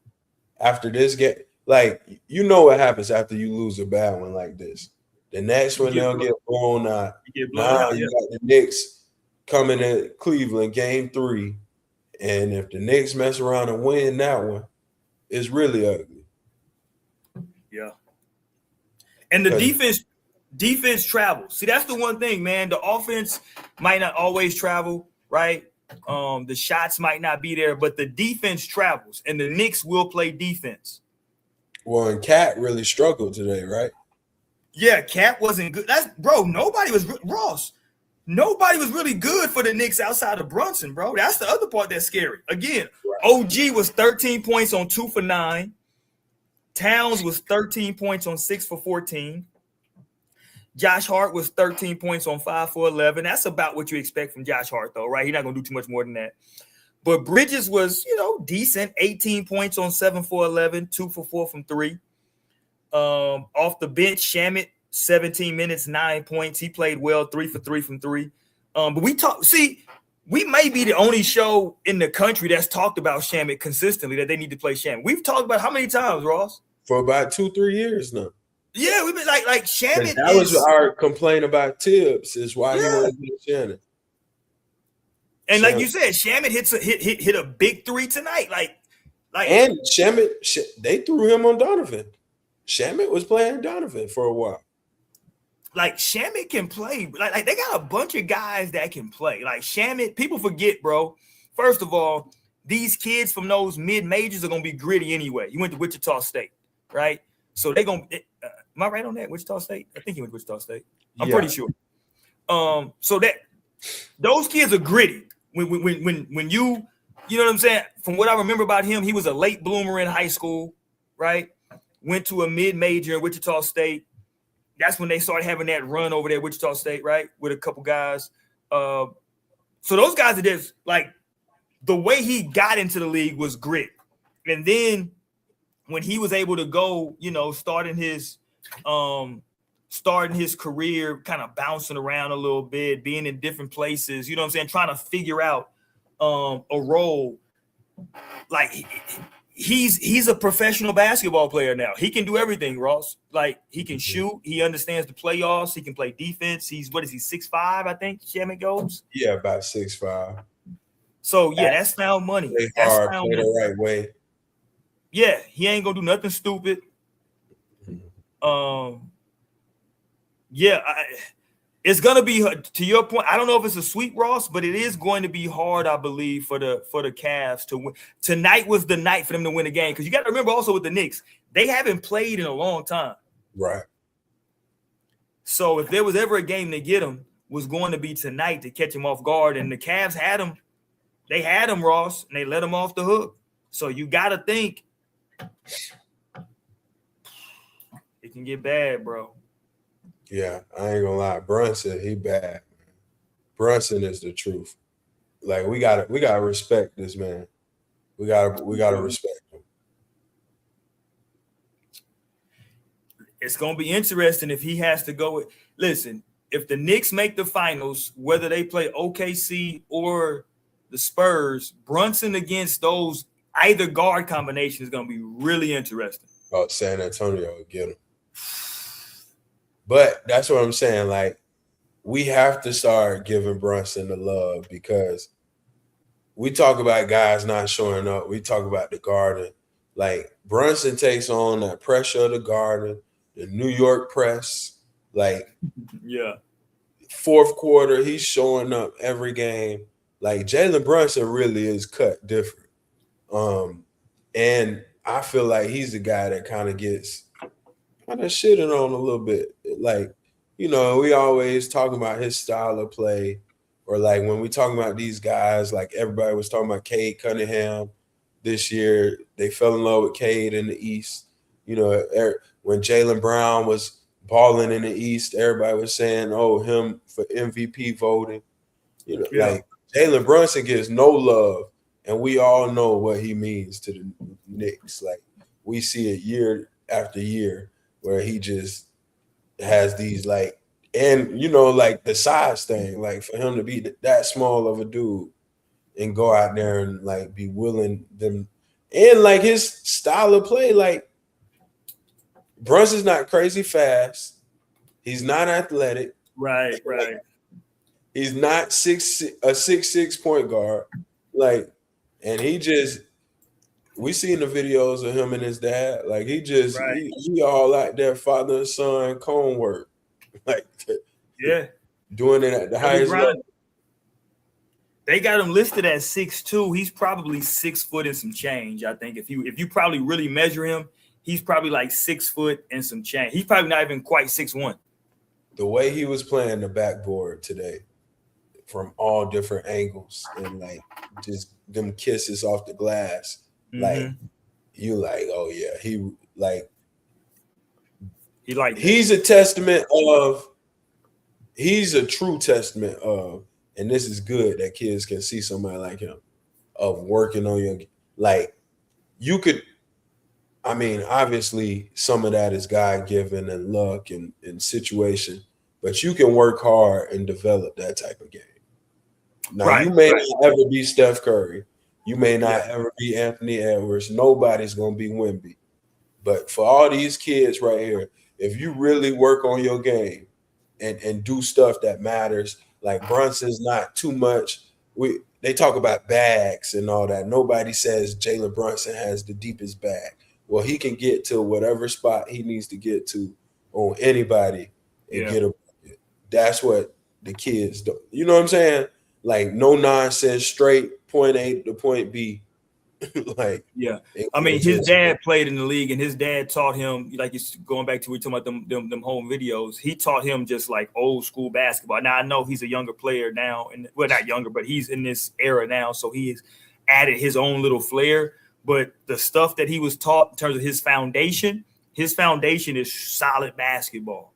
after this game. Like, what happens after you lose a bad one like this. The next one, they'll get blown out. Now you got the Knicks coming to Cleveland, game 3. And if the Knicks mess around and win that one, it's really ugly. Yeah. And the defense travels. See, that's the one thing, man. The offense might not always travel, right? The shots might not be there, but the defense travels. And the Knicks will play defense. Well, and Cat really struggled today, right? Yeah, Cat wasn't good. Nobody was really good for the Knicks outside of Brunson, bro. That's the other part that's scary. Again, right. OG was 13 points on 2 for 9. Towns was 13 points on 6 for 14. Josh Hart was 13 points on 5 for 11. That's about what you expect from Josh Hart, though, right? He's not going to do too much more than that. But Bridges was, decent, 18 points on 7 for 11, 2 for 4 from 3. Off the bench, Shamet, 17 minutes, 9 points. He played well, 3 for 3 from 3. But we may be the only show in the country that's talked about Shamet consistently, that they need to play Shamet. We've talked about how many times, Ross? For about 2-3 years now. Yeah, we've been like Shamet. That was our complaint about Tibbs, is why he wanted to be Shannon. And like you said, Shamet hit a big 3 tonight. And Shamet, they threw him on Donovan. Shamet was playing Donovan for a while. Like Shamet can play. Like they got a bunch of guys that can play. Like Shamet, people forget, bro. First of all, these kids from those mid majors are gonna be gritty anyway. You went to Wichita State, right? So they're gonna. Am I right on that? Wichita State? I think he went to Wichita State. I'm pretty sure. So that those kids are gritty. When you know what I'm saying? From what I remember about him, he was a late bloomer in high school, right? Went to a mid-major in Wichita State. that's when they started having that run over there at Wichita State, right? With a couple guys. So those guys are just like the way he got into the league was grit. And then when he was able to go, starting his career, kind of bouncing around a little bit, being in different places, you know what I'm saying, trying to figure out a role. Like he's a professional basketball player now. He can do everything, Ross. Like he can shoot, he understands the playoffs, he can play defense. He's 6'5", I think, Shamit goes. Yeah, about 6'5". So yeah, that's found money. Play That's hard, found play money. the right way. Yeah, he ain't gonna do nothing stupid. It's gonna be, to your point. I don't know if it's a sweep, Ross, but it is going to be hard, I believe, for the Cavs to win. Tonight was the night for them to win a game, because you got to remember also with the Knicks, they haven't played in a long time. Right. So if there was ever a game to get them, was going to be tonight to catch them off guard, and the Cavs had them. They had them, Ross, and they let them off the hook. So you got to think it can get bad, bro. Yeah, I ain't gonna lie. Brunson, he bad. Brunson is the truth. Like we gotta respect this man. We gotta respect him. It's gonna be interesting if he has to go with. Listen, if the Knicks make the finals, whether they play OKC or the Spurs, Brunson against those either guard combination is gonna be really interesting. Oh, San Antonio will get him. But that's what I'm saying. Like, we have to start giving Brunson the love, because we talk about guys not showing up. We talk about the Garden. Like, Brunson takes on that pressure of the Garden, the New York press. Like, yeah, fourth quarter, he's showing up every game. Like, Jalen Brunson really is cut different. And I feel like he's the guy that kind of gets shitting on a little bit. Like, we always talk about his style of play, or like when we talking about these guys, like everybody was talking about Cade Cunningham this year. They fell in love with Cade in the East. When Jaylen Brown was balling in the East, everybody was saying, "Oh, him for MVP voting." Like Jalen Brunson gets no love, and we all know what he means to the Knicks. Like, we see it year after year, where he just has these like the size thing, like for him to be that small of a dude and go out there and like be willing them, and like his style of play, like Brunson's not crazy fast. He's not athletic. Right. He's not a 6'6" point guard. Like, and he just, we seen the videos of him and his dad. Like, he all out there, father and son cone work. Like, doing it at the highest level. They got him listed at 6'2". He's probably 6 foot and some change. I think if you probably really measure him, he's probably like 6 foot and some change. He's probably not even quite 6'1". The way he was playing the backboard today, from all different angles, and like just them kisses off the glass, like you like, oh yeah, he's a testament of, he's a true testament of, and this is good that kids can see somebody like him, of working on your, like, you could, I mean, obviously some of that is God-given and luck and situation, but you can work hard and develop that type of game. Now, you may not ever be Steph Curry. You may not ever be Anthony Edwards. Nobody's going to be Wemby. But for all these kids right here, if you really work on your game and do stuff that matters, like Brunson's not too much. They talk about bags and all that. Nobody says Jalen Brunson has the deepest bag. Well, he can get to whatever spot he needs to get to on anybody and get a bucket. That's what the kids do. You know what I'm saying? Like, no nonsense, straight point A to point B. Like, I mean, his dad played in the league, and his dad taught him, like, it's going back to, we talking about them home videos. He taught him just like old school basketball. Now I know he's a younger player now, and well, not younger, but he's in this era now, so he has added his own little flair. But the stuff that he was taught in terms of his foundation is solid basketball.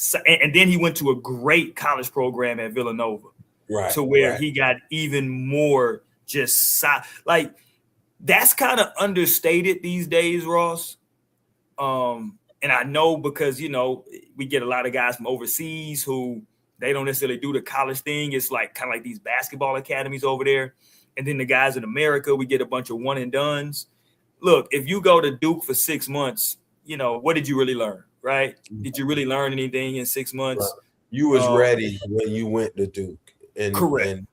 So, and then he went to a great college program at Villanova, Right. to where right. he got even more just like that's kind of understated these days, Ross. And I know because, you know, we get a lot of guys from overseas who they don't necessarily do the college thing. It's like kind of like these basketball academies over there. And then the guys in America, we get a bunch of one and dones. Look, if you go to Duke for 6 months, you know, what did you really learn, right? Did you really learn anything in 6 months? Right. You was ready when you went to Duke. Correct. And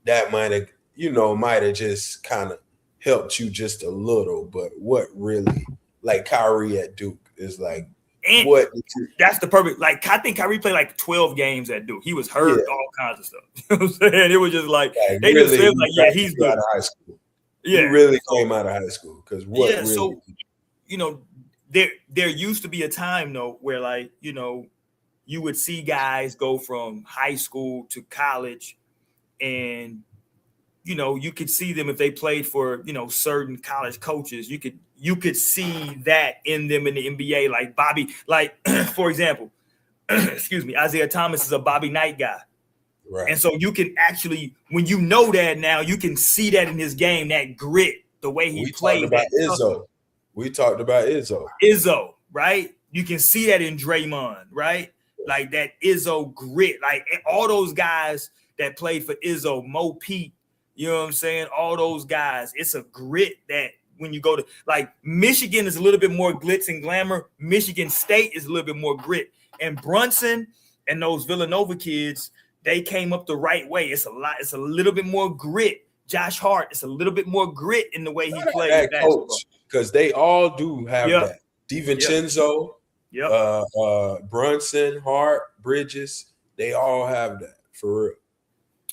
that might have just kind of helped you just a little. But what really, like Kyrie at Duke is like, and what? That's the perfect. Like, I think Kyrie played like 12 games at Duke. He was hurt, all kinds of stuff. You know what I'm saying? It was just like they really, just said, like, yeah, he's good. Out of high school. Yeah, he really came out of high school because what? Yeah, really, so you know, there used to be a time though where, like, you know, you would see guys go from high school to college, and you know, you could see them if they played for, you know, certain college coaches. You could see that in them in the NBA, like Bobby, like for example, excuse me, Isaiah Thomas is a Bobby Knight guy. Right. And so you can actually, when you know that now, you can see that in his game, that grit, the way he played. We talked about Izzo. Izzo, right? You can see that in Draymond, right? Like that Izzo grit, like all those guys that played for Izzo, Mo Pete, you know what I'm saying? All those guys, it's a grit that when you go to, like, Michigan is a little bit more glitz and glamour. Michigan State is a little bit more grit. And Brunson and those Villanova kids, they came up the right way. It's a little bit more grit. Josh Hart, it's a little bit more grit in the way he played. That coach, because they all do have that. DiVincenzo, Brunson, Hart, Bridges, they all have that for real.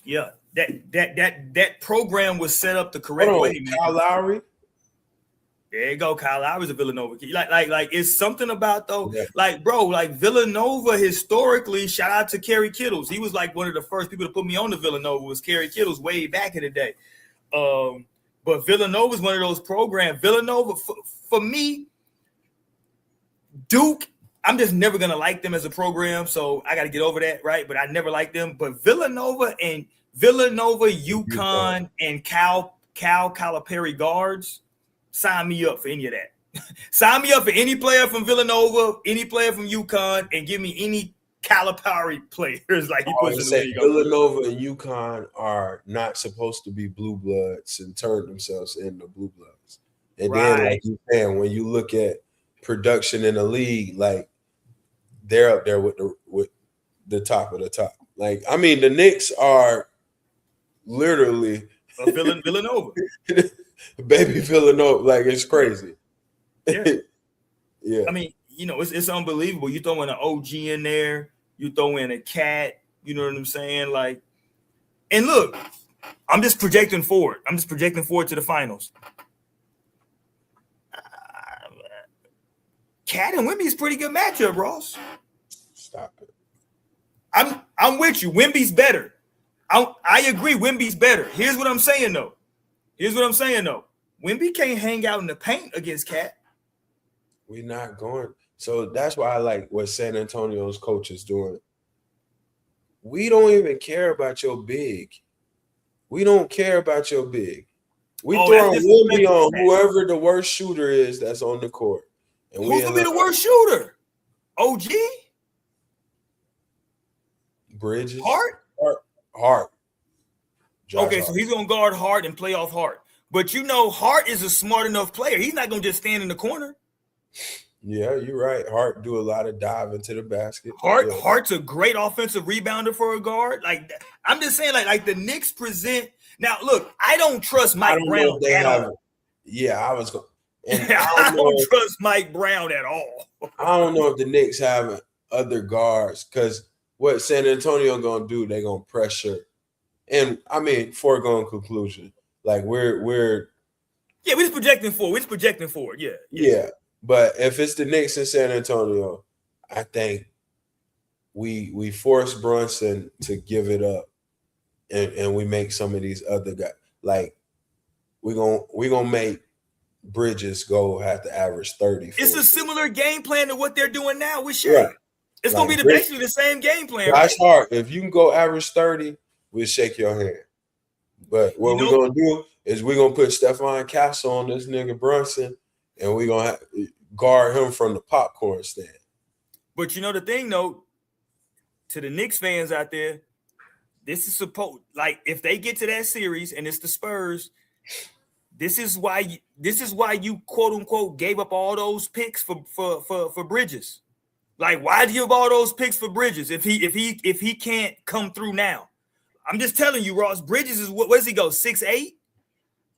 Yeah, that program was set up the correct way. Kyle Lowry. There you go, Kyle Lowry's a Villanova kid. Like it's something about though, like, bro, like Villanova historically, shout out to Kerry Kittles. He was like one of the first people to put me on to Villanova, was Kerry Kittles way back in the day. But Villanova is one of those programs. Villanova, for me, Duke, I'm just never gonna like them as a program, so I got to get over that, right? But I never liked them. But Villanova, UConn, and Cal Calipari guards, sign me up for any of that. Sign me up for any player from Villanova, any player from UConn, and give me any Calipari players. Like he puts in the league. Villanova and UConn are not supposed to be blue bloods and turn themselves into blue bloods. And then, like you saying, when you look at production in the league, like they're up there with the top of the top. Like, I mean, the Knicks are literally Villanova. Baby Villanova, like it's crazy. Yeah. I mean, you know, it's unbelievable. You throw in an OG in there, you throw in a Cat, you know what I'm saying? Like, and look, I'm just projecting forward. To the finals. Cat and Wemby is a pretty good matchup, Ross. Stop it. I'm with you. Wemby's better. I agree. Wemby's better. Here's what I'm saying though. Wemby can't hang out in the paint against Cat. We're not going. So that's why I like what San Antonio's coach is doing. We don't even care about your big. We don't care about your big. We throwing Wemby on whoever the worst shooter is that's on the court. And who's gonna be the worst shooter? OG? Bridges? Hart. Okay, so he's gonna guard Hart and play off Hart. But you know, Hart is a smart enough player. He's not gonna just stand in the corner. Yeah, you're right. Hart do a lot of diving to the basket. Hart's a great offensive rebounder for a guard. Like, I'm just saying, like the Knicks present. Now, look, I don't trust Mike Brown at all. Yeah, I was going. I don't trust Mike Brown at all. I don't know if the Knicks have other guards, because what San Antonio gonna do? They're gonna pressure, and I mean, foregone conclusion. Like we're just projecting forward. Yeah. But if it's the Knicks in San Antonio, I think we force Brunson to give it up, and we make some of these other guys, like we're gonna make Bridges have to average 30. It's a similar game plan to what they're doing now with Shaq. It's Like, gonna be basically the same game plan, right? Josh Hart, if you can go average 30, we'll shake your hand. But what we're gonna do is we're gonna put Stephon Castle on this nigga Brunson, and we're gonna guard him from the popcorn stand. But you know the thing, though, to the Knicks fans out there, this is supposed, like, if they get to that series and it's the Spurs, this is why you quote unquote gave up all those picks for Bridges. Like, why do you give all those picks for Bridges if he can't come through now? I'm just telling you, Ross. Bridges is what does he go 6'8"?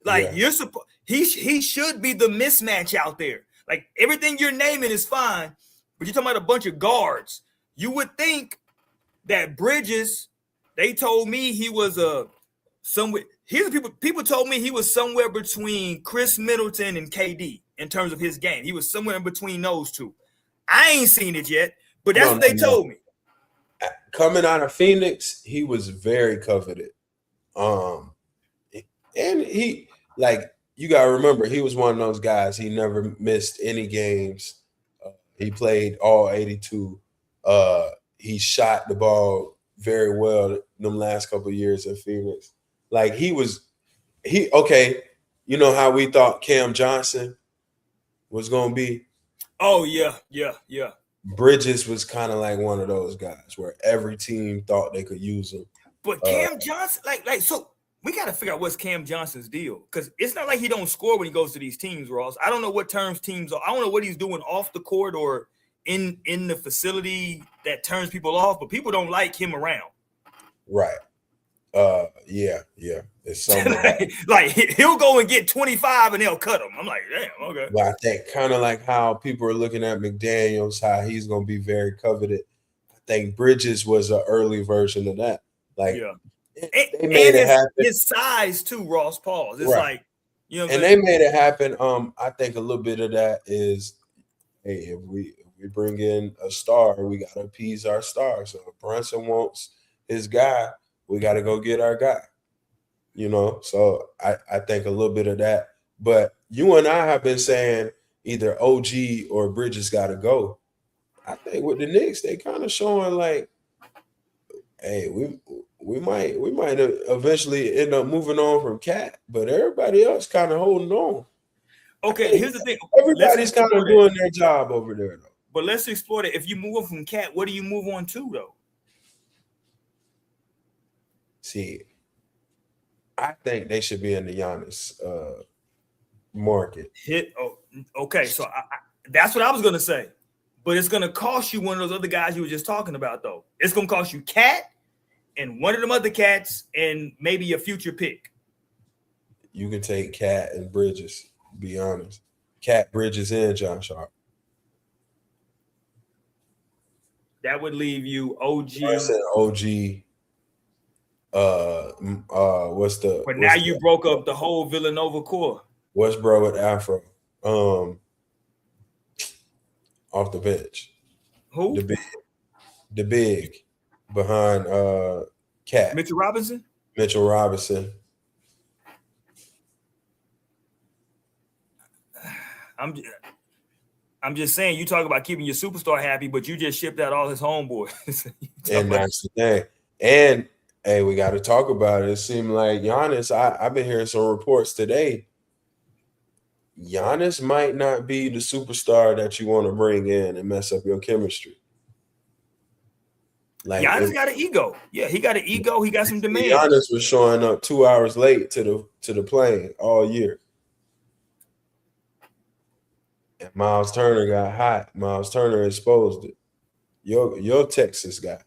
Like, you're supposed he should be the mismatch out there. Like, everything you're naming is fine, but you're talking about a bunch of guards. You would think that Bridges, they told me he was somewhere. Here's people told me he was somewhere between Chris Middleton and KD in terms of his game. He was somewhere in between those two. I ain't seen it yet, but that's what they told me. Coming out of Phoenix, he was very coveted. And he, like, you gotta remember, he was one of those guys. He never missed any games. He played all 82. He shot the ball very well them last couple of years in Phoenix. Like, okay, you know how we thought Cam Johnson was gonna be? Oh, yeah. Bridges was kind of like one of those guys where every team thought they could use him. But Cam Johnson, so we got to figure out what's Cam Johnson's deal, because it's not like he don't score when he goes to these teams, Ross. I don't know what terms teams are. I don't know what he's doing off the court or in the facility that turns people off, but people don't like him around. Right. Yeah. It's something like he'll go and get 25 and they'll cut him. I'm like, damn, okay. But I think kind of like how people are looking at McDaniels, how he's going to be very coveted. I think Bridges was an early version of that. Like, they made it happen. His size too, Ross. Pause. It's like, you know, and they made it happen. I think a little bit of that is, hey, if we bring in a star, we got to appease our star. So if Brunson wants his guy, we got to go get our guy. You know, so I think a little bit of that. But you and I have been saying either OG or Bridges got to go. I think with the Knicks, they kind of showing like, hey, we might eventually end up moving on from Cat, but everybody else kind of holding on. Okay, here's the thing. Everybody's kind of doing their job over there, though. But let's explore it. If you move on from Cat, what do you move on to, though? See, I think they should be in the Giannis market. Okay, so that's what I was going to say. But it's going to cost you one of those other guys you were just talking about, though. It's going to cost you Cat and one of them other cats and maybe a future pick. You can take Cat and Bridges, be honest. Cat, Bridges, and Josh Hart. That would leave you OG. I said OG. What's the? But now you broke up the whole Villanova core. Westbrook with Afro, off the bench. Who? The big behind Cat. Mitchell Robinson. I'm just saying, you talk about keeping your superstar happy, but you just shipped out all his homeboys. And that's the thing. And hey, we got to talk about it. It seemed like Giannis, I've been hearing some reports today. Giannis might not be the superstar that you want to bring in and mess up your chemistry. Like, Giannis got an ego. Yeah, he got an ego. He got some demands. Giannis was showing up 2 hours late to the plane all year. And Miles Turner got hot. Miles Turner exposed it. Your Texas guy.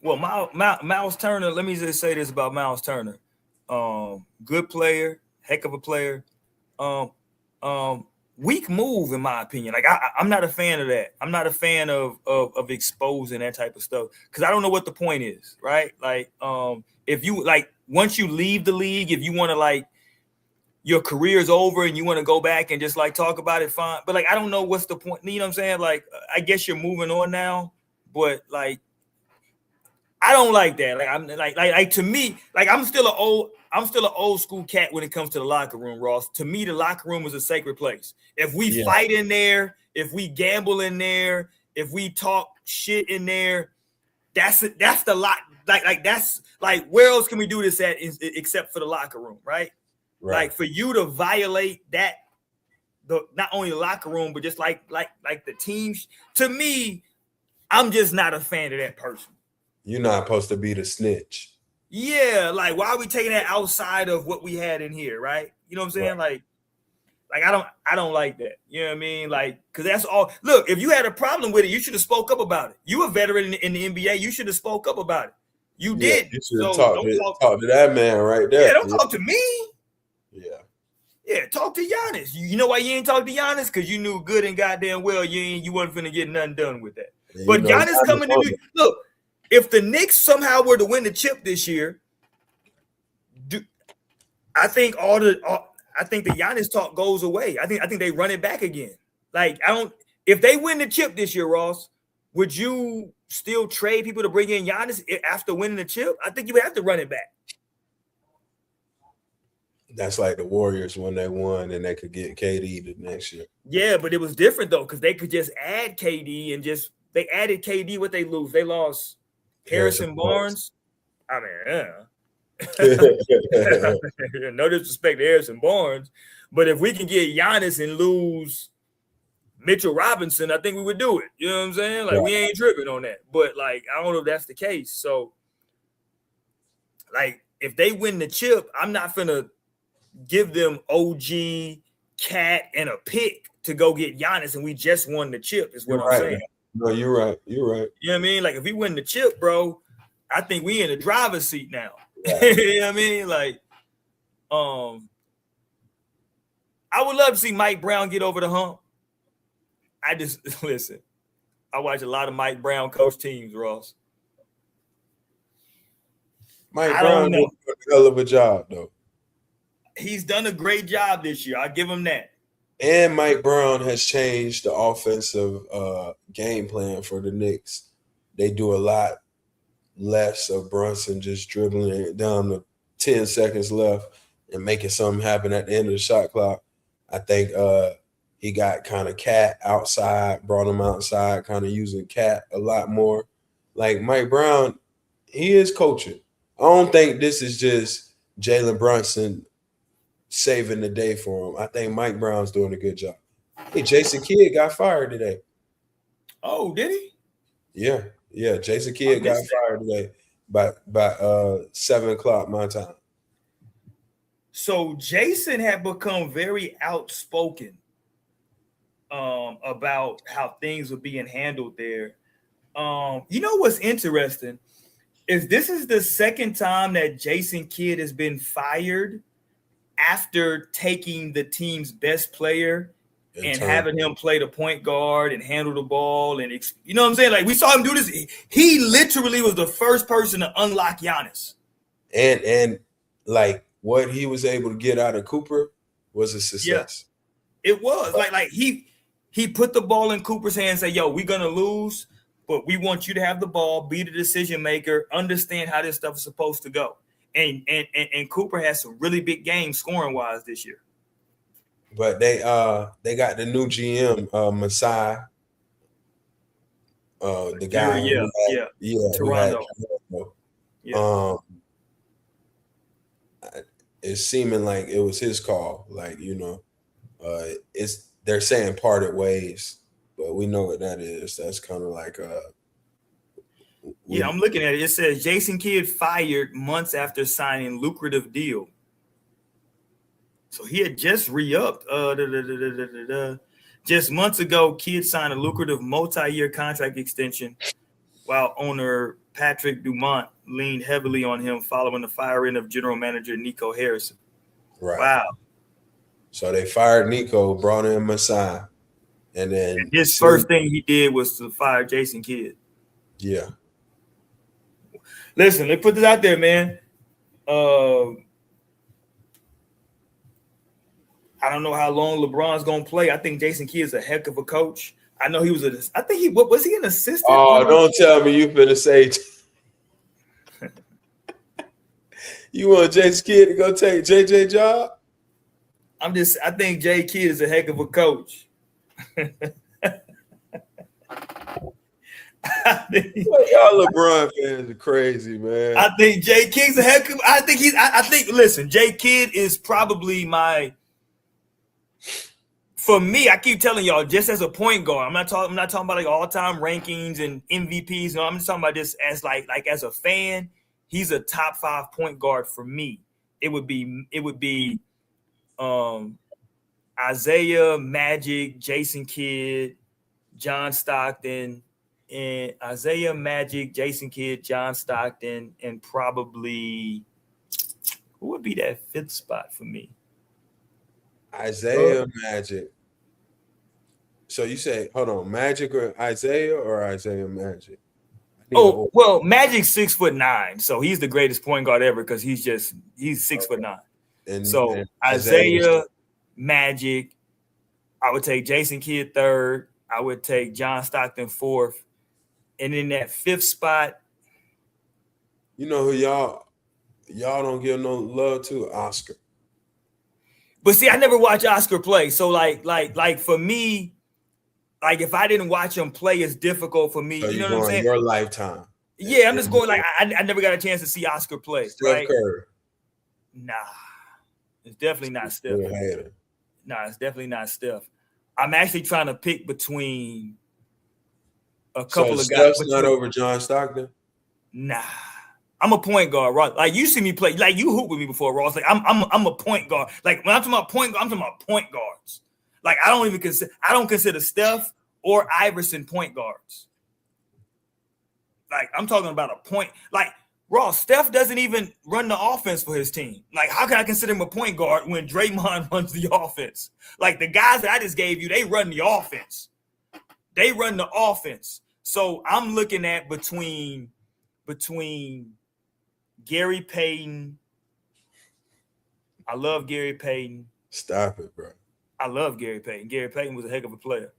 Well, Miles Turner, let me just say this about Miles Turner. Good player, heck of a player. Weak move, in my opinion. Like, I'm not a fan of that. I'm not a fan of exposing that type of stuff, because I don't know what the point is, right? Like, if you, like, once you leave the league, if you want to, like, your career's over and you want to go back and just, like, talk about it, fine. But, like, I don't know what's the point. You know what I'm saying? Like, I guess you're moving on now, but, like, I don't like that. Like, I'm like to me, like, I'm still an old school cat when it comes to the locker room, Ross. To me, the locker room is a sacred place. If we fight in there, if we gamble in there, if we talk shit in there, that's the lot. Like that's like, where else can we do this at except for the locker room, right? Like for you to violate that, not only the locker room, but just like the teams. To me, I'm just not a fan of that person. You're not supposed to be the snitch. Yeah, like why are we taking that outside of what we had in here, right? You know what I'm saying? Right. Like I don't like that. You know what I mean? Like, because that's all. Look, if you had a problem with it, you should have spoke up about it. You a veteran in the NBA. You should have spoke up about it. You did. You should have talked to that man right there. Yeah, don't talk to me. Yeah, talk to Giannis. You know why you ain't talk to Giannis? Because you knew good and goddamn well you wasn't finna get nothing done with that. Yeah, but Giannis coming to do. Look, if the Knicks somehow were to win the chip this year, I think I think the Giannis talk goes away. I think they run it back again. Like, if they win the chip this year, Ross, would you still trade people to bring in Giannis after winning the chip? I think you would have to run it back. That's like the Warriors when they won and they could get KD the next year. Yeah, but it was different though, because they could just add KD and they added KD. What they lose? They lost Harrison Barnes. I mean, no disrespect to Harrison Barnes, but if we can get Giannis and lose Mitchell Robinson, I think we would do it. You know what I'm saying? Like, we ain't tripping on that. But like, I don't know if that's the case. So, like, if they win the chip, I'm not finna give them OG, Cat, and a pick to go get Giannis, and we just won the chip. Is what I'm saying. No, you're right. You're right. You know what I mean? Like, if we win the chip, bro, I think we in the driver's seat now. Right. You know what I mean? Like, I would love to see Mike Brown get over the hump. Listen, I watch a lot of Mike Brown coach teams, Ross. Mike Brown did a hell of a job, though. He's done a great job this year. I'll give him that. And Mike Brown has changed the offensive game plan for the Knicks. They do a lot less of Brunson just dribbling it down to 10 seconds left and making something happen at the end of the shot clock. I think he got kind of Cat outside, brought him outside, kind of using Cat a lot more. Like, Mike Brown, he is coaching. I don't think this is just Jalen Brunson saving the day for him. I think Mike Brown's doing a good job. Hey, Jason Kidd got fired today. Oh, did he? Yeah. Jason Kidd got fired today by 7:00 my time. So Jason had become very outspoken about how things were being handled there. You know what's interesting is this is the second time that Jason Kidd has been fired after taking the team's best player and having him play the point guard and handle the ball. And you know what I'm saying? Like, we saw him do this. He literally was the first person to unlock Giannis. And like what he was able to get out of Cooper was a success. Yeah, it was. Like he put the ball in Cooper's hand and said, yo, we're going to lose, but we want you to have the ball, be the decision maker, understand how this stuff is supposed to go. And Cooper has some really big games scoring wise this year. But they got the new GM, Masai. The guy, Toronto. It's seeming like it was his call. Like, you know, they're saying parted ways, but we know what that is. That's kind of like I'm looking at it. It says Jason Kidd fired months after signing lucrative deal. So he had just re-upped. Just months ago, Kidd signed a lucrative multi-year contract extension while owner Patrick Dumont leaned heavily on him following the firing of general manager Nico Harrison. Right. Wow. So they fired Nico, brought in Masai, and then his first thing he did was to fire Jason Kidd. Yeah. Listen, let's put this out there, man. I don't know how long LeBron's gonna play. I think Jason Kidd is a heck of a coach. I know he was an assistant? Oh, don't tell me you finna say you want Jason Kidd to go take JJ job? I think Jay Kidd is a heck of a coach. Y'all LeBron fans are crazy, man. I think Jay Kidd's a heck of. I think. Listen, Jay Kidd is probably my. For me, I keep telling y'all, just as a point guard, I'm not talking about like all-time rankings and MVPs. No, I'm just talking about this as like as a fan. He's a top 5 point guard for me. It would be Isaiah, Magic, Jason Kidd, John Stockton, and Isaiah, Magic, Jason Kidd, John Stockton, and probably who would be that 5th spot for me? Isaiah, Magic. So you say, hold on, Magic or Isaiah Magic? Oh, well, Magic's 6'9", so he's the greatest point guard ever because he's 6'9". And Isaiah, Magic, I would take Jason Kidd 3rd. I would take John Stockton 4th. And in that 5th spot, you know who y'all don't give no love to? Oscar. But see, I never watch Oscar play. So like for me, like if I didn't watch him play, it's difficult for me. So you know what I'm saying? Your lifetime. Yeah, I'm just going like I never got a chance to see Oscar play. Steph Curry. Nah, it's definitely not Steph. Nah, it's definitely not Steph. I'm actually trying to pick between a couple of guys. Steph's not over John Stockton? Nah. I'm a point guard, Ross. Like you see me play, like you hooped with me before, Ross. Like I'm a point guard. Like when I'm talking about point guard, I'm talking about point guards. Like I don't consider Steph or Iverson point guards. Like I'm talking about a point. Like Ross, Steph doesn't even run the offense for his team. Like how can I consider him a point guard when Draymond runs the offense? Like the guys that I just gave you, they run the offense. They run the offense. So I'm looking at between Gary Payton. I love Gary Payton. Stop it, bro. I love Gary Payton. Gary Payton was a heck of a player.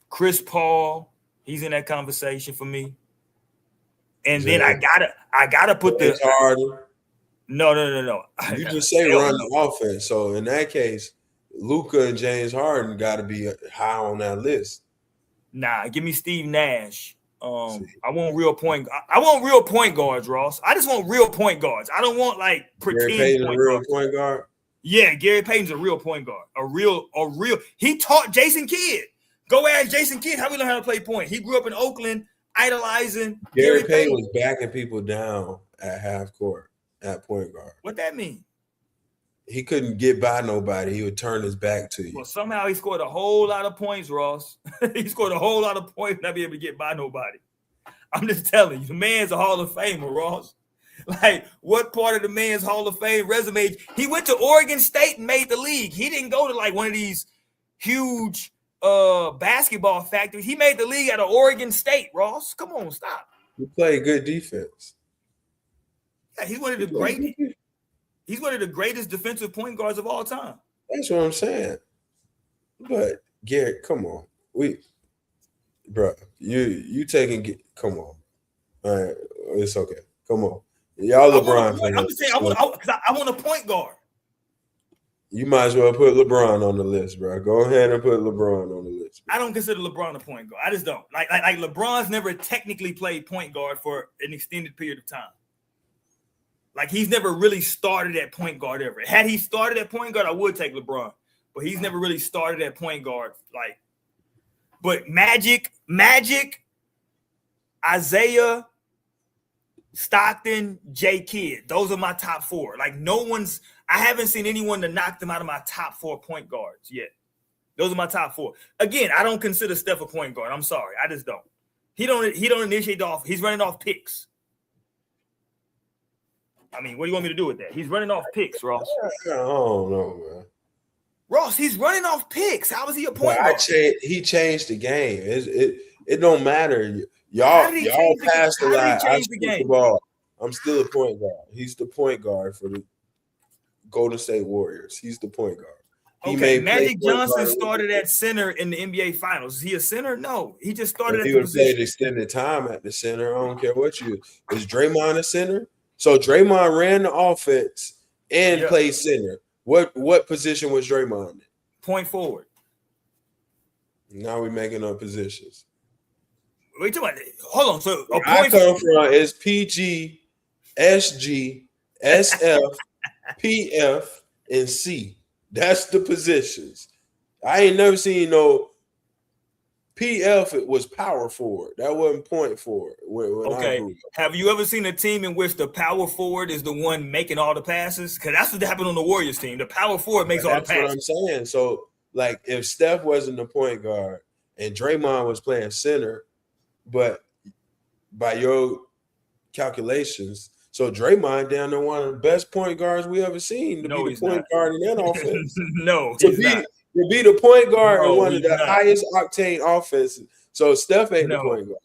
Chris Paul, he's in that conversation for me. And then I gotta put the Harden. No. You just say run the offense. So in that case, Luka and James Harden got to be high on that list. Nah, give me Steve Nash. I want real point guards, Ross. I just want real point guards. I don't want like pretend Gary Payton's a real point guard. Yeah, Gary Payton's a real point guard. A real. He taught Jason Kidd. Go ask Jason Kidd how we learn how to play point. He grew up in Oakland, idolizing Gary Payton was backing people down at half court at point guard. What that mean? He couldn't get by nobody. He would turn his back to you. Well, somehow he scored a whole lot of points, Ross. He scored a whole lot of points, not be able to get by nobody. I'm just telling you, the man's a Hall of Famer, Ross. Like, what part of the man's Hall of Fame resume? He went to Oregon State and made the league. He didn't go to like one of these huge basketball factories. He made the league out of Oregon State, Ross. Come on, stop. He played good defense. Yeah, he's one of the great. He's one of the greatest defensive point guards of all time. That's what I'm saying. But Garrett, come on, bro, you taking? Come on, all right, it's okay. Come on, y'all LeBron fans. I'm just saying, I want a point guard. You might as well put LeBron on the list, bro. Go ahead and put LeBron on the list. Bro. I don't consider LeBron a point guard. I just don't. Like LeBron's never technically played point guard for an extended period of time. Like, he's never really started at point guard ever. Had he started at point guard, I would take LeBron. But he's never really started at point guard. Like, but Magic, Isaiah, Stockton, Jay Kidd. Those are my top 4. Like, I haven't seen anyone to knock them out of my top 4 point guards yet. Those are my top 4. Again, I don't consider Steph a point guard. I'm sorry. I just don't. He don't initiate off. He's running off picks. I mean, what do you want me to do with that? He's running off picks, Ross. I don't know, man. Ross, he's running off picks. How is he a point guard? He changed the game. It don't matter. Y'all passed the line. I shoot the ball. I'm still a point guard. He's the point guard for the Golden State Warriors. He's the point guard. Magic Johnson started at center in the NBA Finals. Is he a center? No, he just started at the position. He would have played extended time at the center. I don't care what you. Is Draymond a center? So Draymond ran the offense and played center. What position was Draymond in? Point forward. Now we're making up positions. Wait, talking about? Hold on. So Where I come from is PG, SG, SF, PF, and C. That's the positions. I ain't never seen no PF. It was power forward. That wasn't point forward when I grew up. Have you ever seen a team in which the power forward is the one making all the passes? Because that's what happened on the Warriors team. The power forward makes all the passes. That's what I'm saying. So, like, if Steph wasn't the point guard and Draymond was playing center, but by your calculations, so Draymond down there one of the best point guards we ever seen to be the point guard in that offense. No, he's not. To be the point guard in one of the highest octane offenses. So Steph ain't the point guard.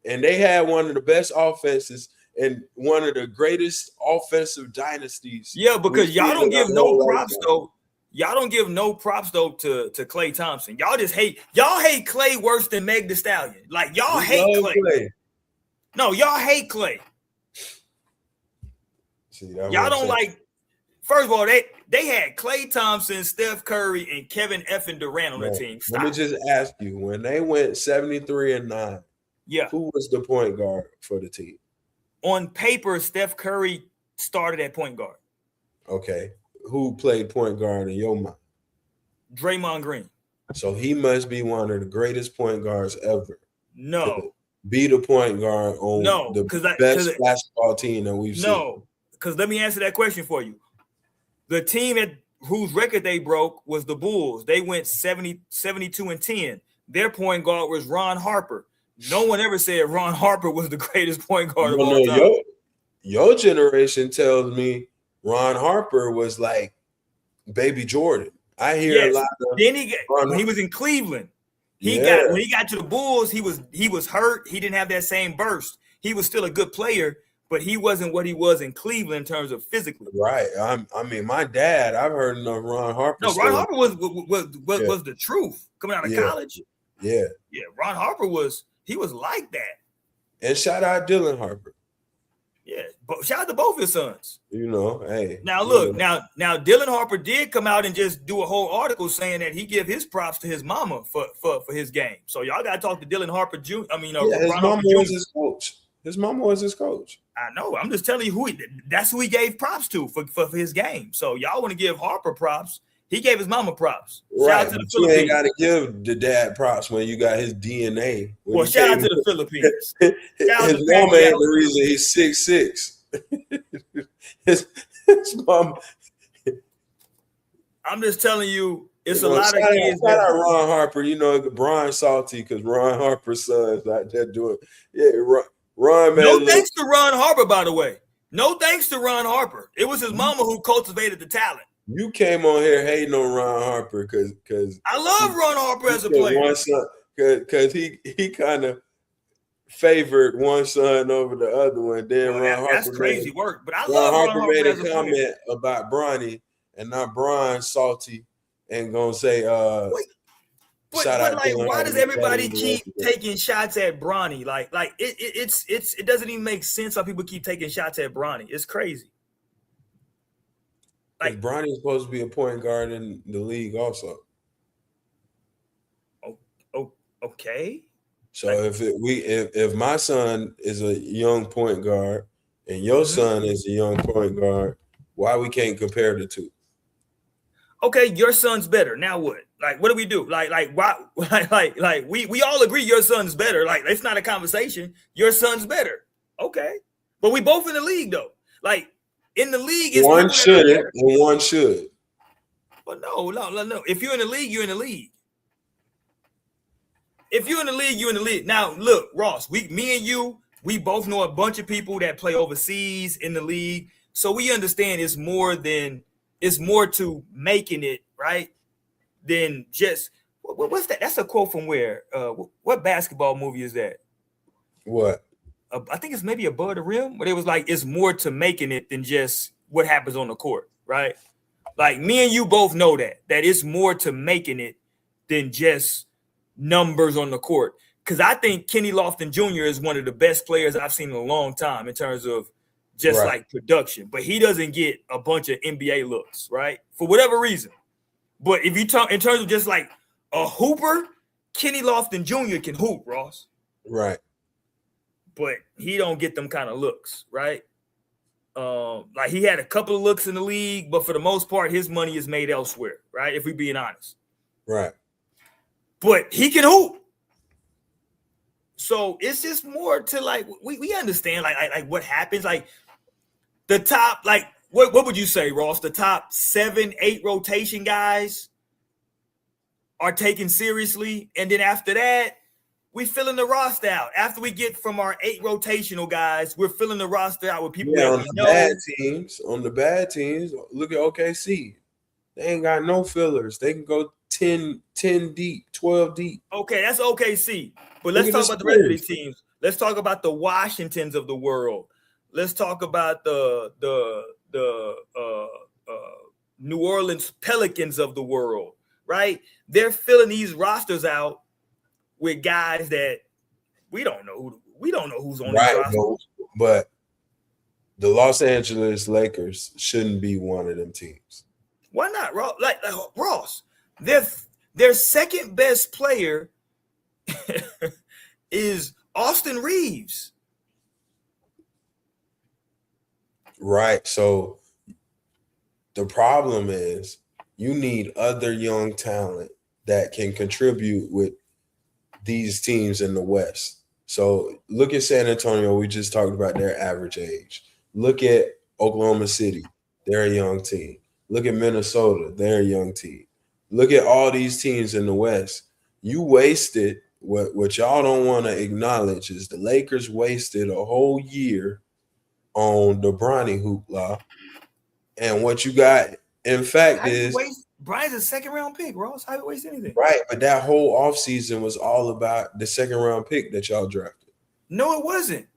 And they had one of the best offenses and one of the greatest offensive dynasties. Yeah, because y'all don't give no props though. Y'all don't give no props though to Klay Thompson. Y'all just hate. Y'all hate Klay worse than Meg Thee Stallion. Like y'all hate Klay. No, y'all hate Klay. See, y'all don't like. First of all, they had Klay Thompson, Steph Curry, and Kevin effing Durant on the team. Stop. Let me just ask you: when they went 73-9, who was the point guard for the team? On paper, Steph Curry started at point guard. Okay, who played point guard in your mind? Draymond Green. So he must be one of the greatest point guards ever. No, be the point guard on the best basketball team that we've seen. No, because let me answer that question for you. The team whose record they broke was the Bulls. They went 72-10. Their point guard was Ron Harper. No one ever said Ron Harper was the greatest point guard of all time. Your generation tells me Ron Harper was like Baby Jordan. I hear a lot of. Then when he was in Cleveland, when he got to the Bulls, he was hurt. He didn't have that same burst. He was still a good player, but he wasn't what he was in Cleveland in terms of physically. Right. I mean, my dad, I've heard enough Ron Harper. No, Ron Harper was the truth coming out of college. Yeah. Yeah. Ron Harper was like that. And shout out Dylan Harper. Yeah, but shout out to both his sons. You know, hey. Now look, now Dylan Harper did come out and just do a whole article saying that he give his props to his mama for his game. So y'all gotta talk to Dylan Harper Jr. His mama was his coach. His mama was his coach. I know. I'm just telling you that's who he gave props to for his game. So y'all want to give Harper props. He gave his mama props. Right. Shout out to the Philippines. You ain't got to give the dad props when you got his DNA. Well, shout out to the Philippines. His mama ain't the reason he's 6'6". his mama. I'm just telling you, it's a lot of kids. Shout out Ron Harper. You know, Brian salty because Ron Harper's son's out there doing. Yeah, Ron. Man, no thanks to Ron Harper, by the way. No thanks to Ron Harper. It was his mama who cultivated the talent. You came on here hating on Ron Harper because I love Ron Harper as a player. Because he kind of favored one son over the other one. Then Ron Harper that's crazy work. But I love Ron Harper made as a comment about Bronny, and not Brian salty and gonna say But like, why does everybody keep taking shots at Bronny? Like it doesn't even make sense how people keep taking shots at Bronny. It's crazy. Like Bronny's supposed to be a point guard in the league also. Oh, okay. So if my son is a young point guard and your son is a young point guard, why we can't compare the two? Okay, your son's better. Now what? Like, what do we do? Like why? Like we all agree your son's better. Like, it's not a conversation. Your son's better. Okay, but we both in the league though. Like. In the league, it's one shouldn't and one should. But no. If you're in the league, you're in the league. If you're in the league, you're in the league. Now, look, Ross, me and you, we both know a bunch of people that play overseas in the league. So we understand it's more to making it, right? Than just what's that? That's a quote from where? What basketball movie is that? What? I think it's maybe Above the Rim, but it was like it's more to making it than just what happens on the court, right? Like me and you both know that it's more to making it than just numbers on the court. Because I think Kenny Lofton Jr. is one of the best players I've seen in a long time in terms of just like production, but he doesn't get a bunch of NBA looks, right? For whatever reason. But if you talk in terms of just like a hooper, Kenny Lofton Jr. can hoop, Ross. Right. But he don't get them kind of looks, right? Like he had a couple of looks in the league, but for the most part, his money is made elsewhere, right? If we being honest. Right. But he can hoop. So it's just more to like we understand like what happens. Like the top, like what would you say, Ross? The top 7-8 rotation guys are taken seriously, and then after that, we filling the roster out. After we get from our 8 rotational guys, we're filling the roster out with people that on we the know. bad teams. On the bad teams, look at OKC. They ain't got no fillers. They can go 10 deep, 12 deep. Okay, that's OKC. But let's talk about the rest of these teams. Let's talk about the Washingtons of the world. Let's talk about the New Orleans Pelicans of the world, right? They're filling these rosters out with guys that we don't know who's on these rosters. But the Los Angeles Lakers shouldn't be one of them teams. Why not, Ross? Like Ross, their second best player is Austin Reeves. Right. So the problem is you need other young talent that can contribute with these teams in the West. So look at San Antonio. We just talked about their average age. Look at Oklahoma City. They're a young team. Look at Minnesota. They're a young team. Look at all these teams in the West. You wasted what y'all don't want to acknowledge is the Lakers wasted a whole year on the Bronny hoopla. And what you got, in fact, is Bronny's a second-round pick, Ross. How do you waste anything? Right, but that whole offseason was all about the second-round pick that y'all drafted. No, it wasn't.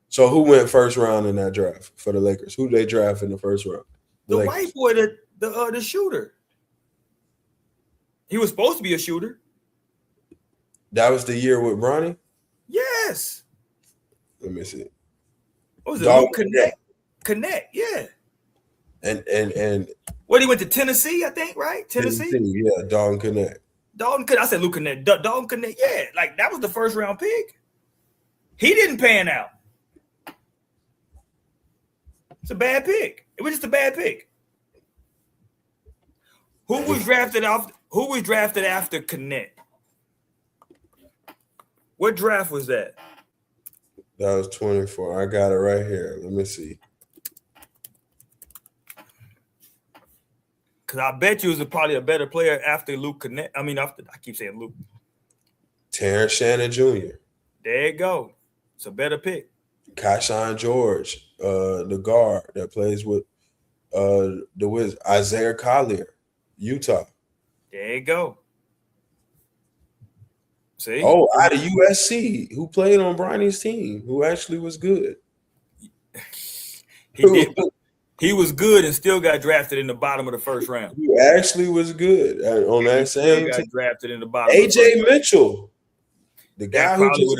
So who went first round in that draft for the Lakers? Who did they draft in the first round? The white boy, the shooter. He was supposed to be a shooter. That was the year with Bronny? Yes. Let me see. What was it? Connect, yeah. And what, he went to Tennessee, I think, right? Tennessee? Yeah, Dalton Connect. I said Luke Connect. Dalton Connect, yeah. Like, that was the first round pick. He didn't pan out. It's a bad pick. It was just a bad pick. Who was drafted after Connect? What draft was that? That was 24. I got it right here. Let me see. Because I bet you was probably a better player after Luke Connect. I keep saying Luke. Terrence Shannon Jr. There you go. It's a better pick. Kayshawn George, the guard that plays with the Wiz. Isaiah Collier, Utah. There you go. See? Oh, out of USC, who played on Bronny's team, who actually was good. He was good and still got drafted in the bottom of the first round. He actually was good on that same team. Drafted in the bottom. AJ Mitchell, the guy who just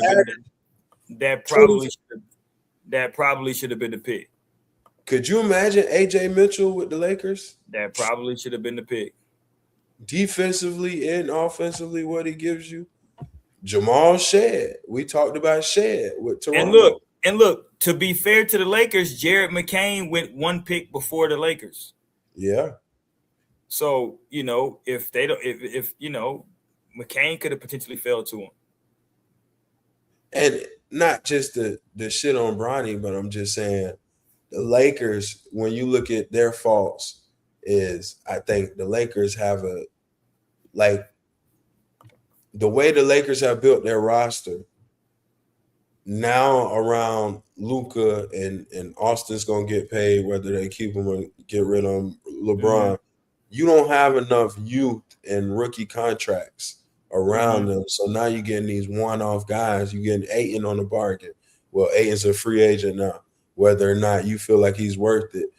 that probably should have been the pick. Could you imagine AJ Mitchell with the Lakers? That probably should have been the pick. Defensively and offensively, what he gives you. Jamal Shead. We talked about Shead with Toronto. And look, to be fair to the Lakers, Jared McCain went one pick before the Lakers. Yeah. So, if McCain could have potentially fell to him. And not just the shit on Bronny, but I'm just saying the Lakers, when you look at their faults, is I think the Lakers have the way the Lakers have built their roster now around Luka and Austin's gonna get paid, whether they keep him or get rid of him, LeBron, you don't have enough youth and rookie contracts around them. So now you're getting these one-off guys. You're getting Ayton on the bargain. Well, Ayton's a free agent now. Whether or not you feel like he's worth it,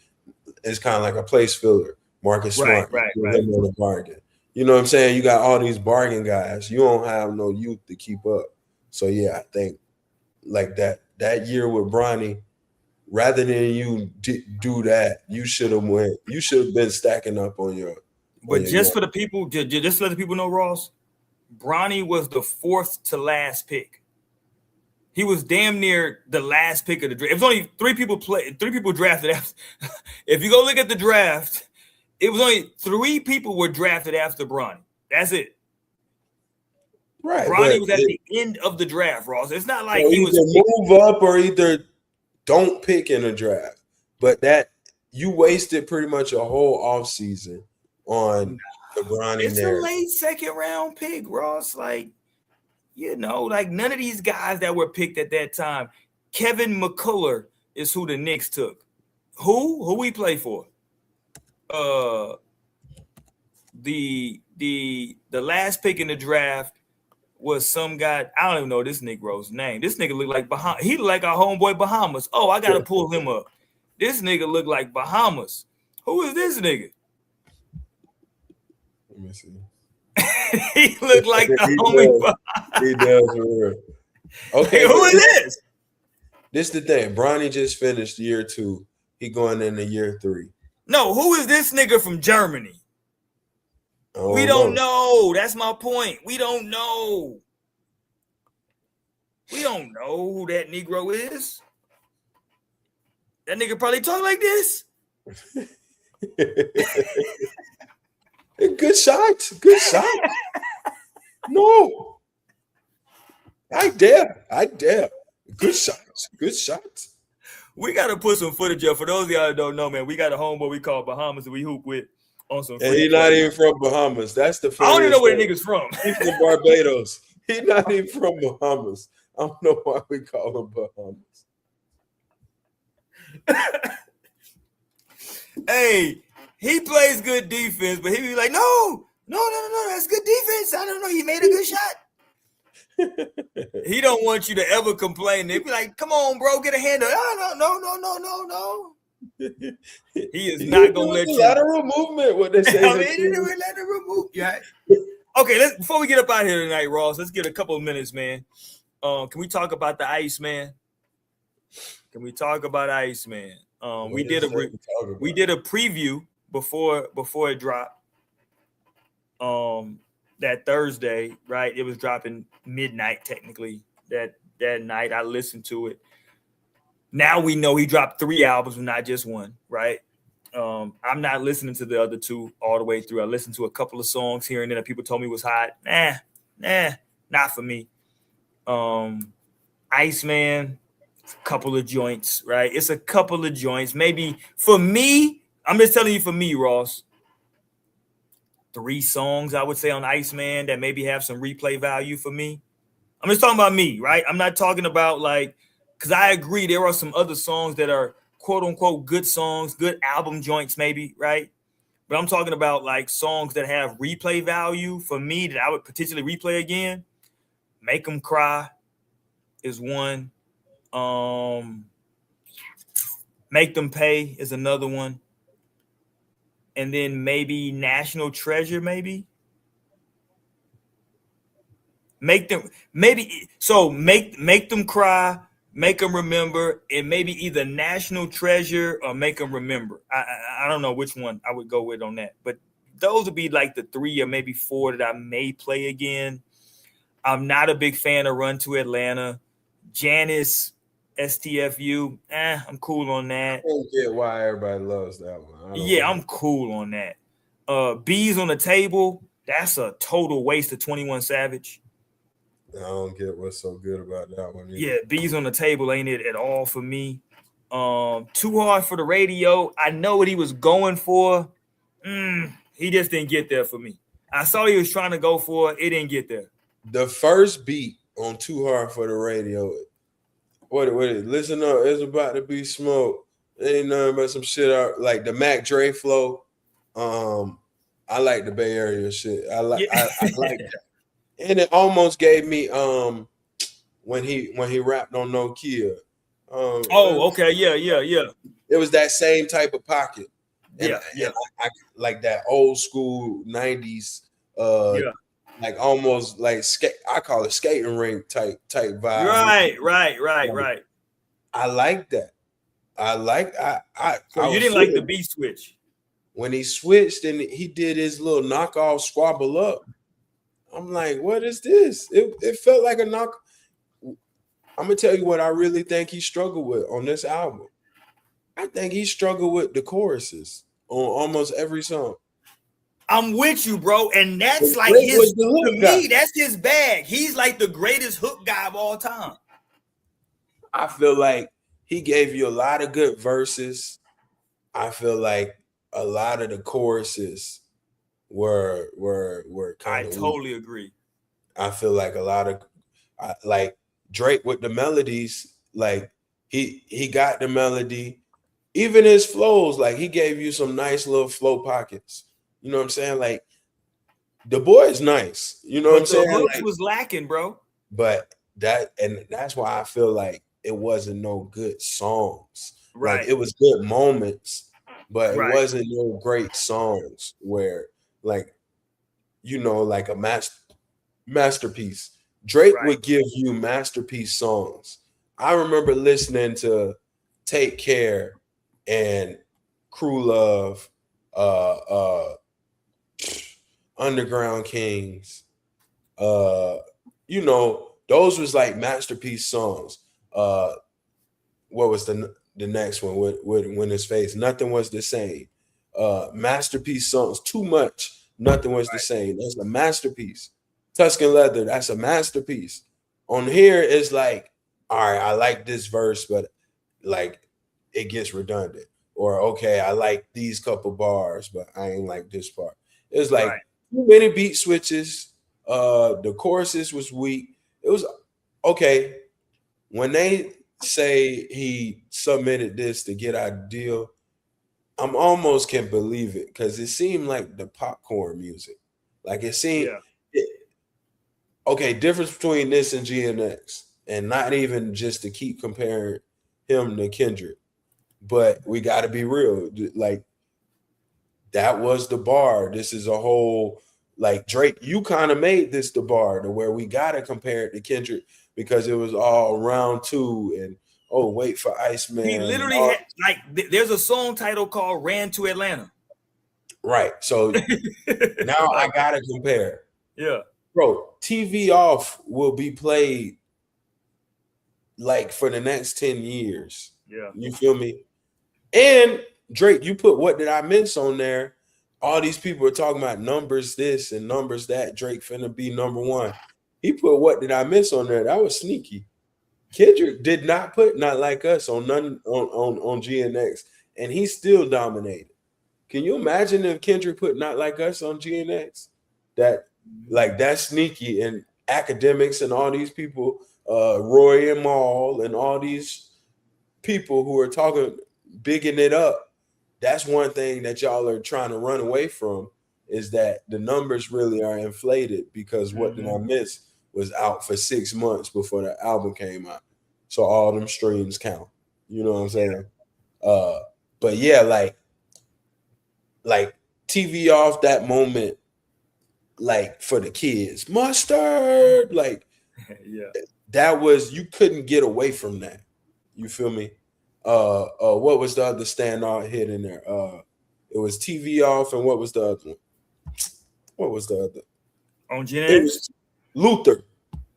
it's kind of like a place filler. Marcus Smart, right. On the bargain. You know what I'm saying? You got all these bargain guys. You don't have no youth to keep up. So yeah, I think like that year with Bronny, rather than you do that, you should have been stacking up on your. But just for the people, just to let the people know, Ross, Bronny was the 4th to last pick. He was damn near the last pick of the draft. It was only 3 people drafted after. If you go look at the draft, it was only 3 people were drafted after Bronny. That's it. Right. Bronny was at the end of the draft, Ross. It's not like he was move up or either don't pick in a draft. But that you wasted pretty much a whole offseason on the Bronny It's narrative. a late 2nd round pick, Ross. Like, you know, like none of these guys that were picked at that time. Kevin McCullough is who the Knicks took. Who we play for? The last pick in the draft was some guy. I don't even know this Negro's name. This nigga looked like Bahamas. He looked like our homeboy Bahamas. Oh, I gotta pull him up. This nigga looked like Bahamas. Who is this nigga? Let me see. He looked like the homie. He does for real. Okay, who is this? This is the thing. Bronny just finished year 2. He going into year 3. No, who is this nigga from Germany? We don't know. That's my point. We don't know. We don't know who that Negro is. That nigga probably talk like this. Good shot. Good shot. No. I dare. Good shots. Good shots. We got to put some footage up. For those of y'all that don't know, man, we got a homeboy we call Bahamas that we hoop with on some. And he's not even from Bahamas. That's the I don't even know where the nigga's from. He's from Barbados. He's not even from Bahamas. I don't know why we call him Bahamas. Hey, he plays good defense, but he be like, no, that's good defense. I don't know. He made a good shot. He don't want you to ever complain. They be like, come on, bro, get a hand up. No. He is not gonna let you. Lateral movement. What they say? Lateral movement. Yeah. Okay, before we get up out here tonight, Ross, let's get a couple of minutes, man. Can we talk about the Iceman? Can we talk about Iceman? We did a preview before it dropped. That Thursday, right? It was dropping midnight technically. That night, I listened to it. Now we know he dropped 3 albums, not just one, right? I'm not listening to the other 2 all the way through. I listened to a couple of songs here and then that people told me was hot. Nah, not for me. Iceman, a couple of joints, right? It's a couple of joints. Maybe for me, I'm just telling you for me, Ross, 3 songs I would say on Iceman that maybe have some replay value for me. I'm just talking about me, right? I'm not talking about like, because I agree there are some other songs that are quote unquote good songs, good album joints maybe, right? But I'm talking about like songs that have replay value for me that I would potentially replay again. Make 'Em Cry is one. Make Them Pay is another one. And then maybe National Treasure, maybe. Make Them Cry, Make Them Remember, and maybe either National Treasure or Make Them Remember. I don't know which one I would go with on that, but those would be like the 3 or maybe 4 that I may play again. I'm not a big fan of Run to Atlanta. Janice, STFU, I'm cool on that. I don't get why everybody loves that one. I'm cool on that. Bees on the Table, that's a total waste of 21 Savage. I don't get what's so good about that one either. Yeah, Bees on the Table ain't it at all for me. Too Hard for the Radio. I know what he was going for. He just didn't get there for me. I saw he was trying to go for it. It didn't get there. The first beat on Too Hard for the Radio. What? Listen up, it's about to be smoke. Ain't nothing but some shit out like the Mac Dre flow. I like the Bay Area shit. I like that. And it almost gave me when he rapped on Nokia. Okay, yeah. It was that same type of pocket. And Yeah. I like that old school 90s like almost like skate. I call it skating rink type vibe. Right. I like that. So you didn't like the beat switch when he switched and he did his little knockoff squabble up. I'm like, what is this? It felt like a knock. I'm gonna tell you what I really think he struggled with on this album. I think he struggled with the choruses on almost every song. I'm with you, bro. And that's like Drake was the to hook me, guy. that's his bag. He's like the greatest hook guy of all time. I feel like he gave you a lot of good verses. I feel like a lot of the choruses were I kind of weak. totally agree. I feel like a lot of like Drake with the melodies, like he got the melody, even his flows, like he gave you some nice little flow pockets. You know what I'm saying? Like the boy is nice. You know what I'm But the saying? hooks Like, was lacking, bro. but that's why I feel like it wasn't no good songs. Like Right, it was good moments, but it right, wasn't no great songs where like like a masterpiece. Drake right. would give you masterpiece songs. I remember listening to Take Care and Crew Love, uh Underground Kings. Those was like masterpiece songs. What was the next one with When His Face? Nothing Was the Same. Masterpiece songs, Too Much. Nothing Was the Same. That's a masterpiece. Tuscan Leather, that's a masterpiece. On here, it's like, all right, I like this verse, but like it gets redundant. Or okay, I like these couple bars, but I ain't like this part. It's like Right. too many beat switches. The choruses was weak. It was okay. When they say he submitted this to get our deal, I'm almost can believe it because it seemed like the popcorn music. Like it seemed Yeah. okay, difference between this and GNX, and not even just to keep comparing him to Kendrick, but we got to be real. Like that was the bar. This is a whole like Drake. You kind of made this the bar to where we got to compare it to Kendrick because it was all round two and oh wait for He Iceman and literally all had like there's a song title called "Ran to Atlanta." right. So now I Like, gotta compare, yeah, bro. TV Off will be played like for the next 10 years. yeah. You feel me? And Drake, you put What Did I Miss on there. All these people are talking about numbers this and numbers that. Drake finna be number one. He put What Did I Miss on there. That was sneaky. Kendrick did not put Not Like Us on none on GNX, and he still dominated. Can you imagine if Kendrick put Not Like Us on GNX? That like that's sneaky, and academics and all these people, Roy and Maul and all these people who are talking bigging it up. That's one thing that y'all are trying to run away from is that the numbers really are inflated because What Did I Mm-hmm. Miss was out for 6 months before the album came out. So all them streams count. You know what I'm saying? Uh but yeah, like TV Off that moment, like for the kids, mustard, like Yeah. that was you couldn't get away from that. You feel me? What was the other standout hit in there? It was TV Off, and what was the other one? What was the other? On It GNX, was Luther.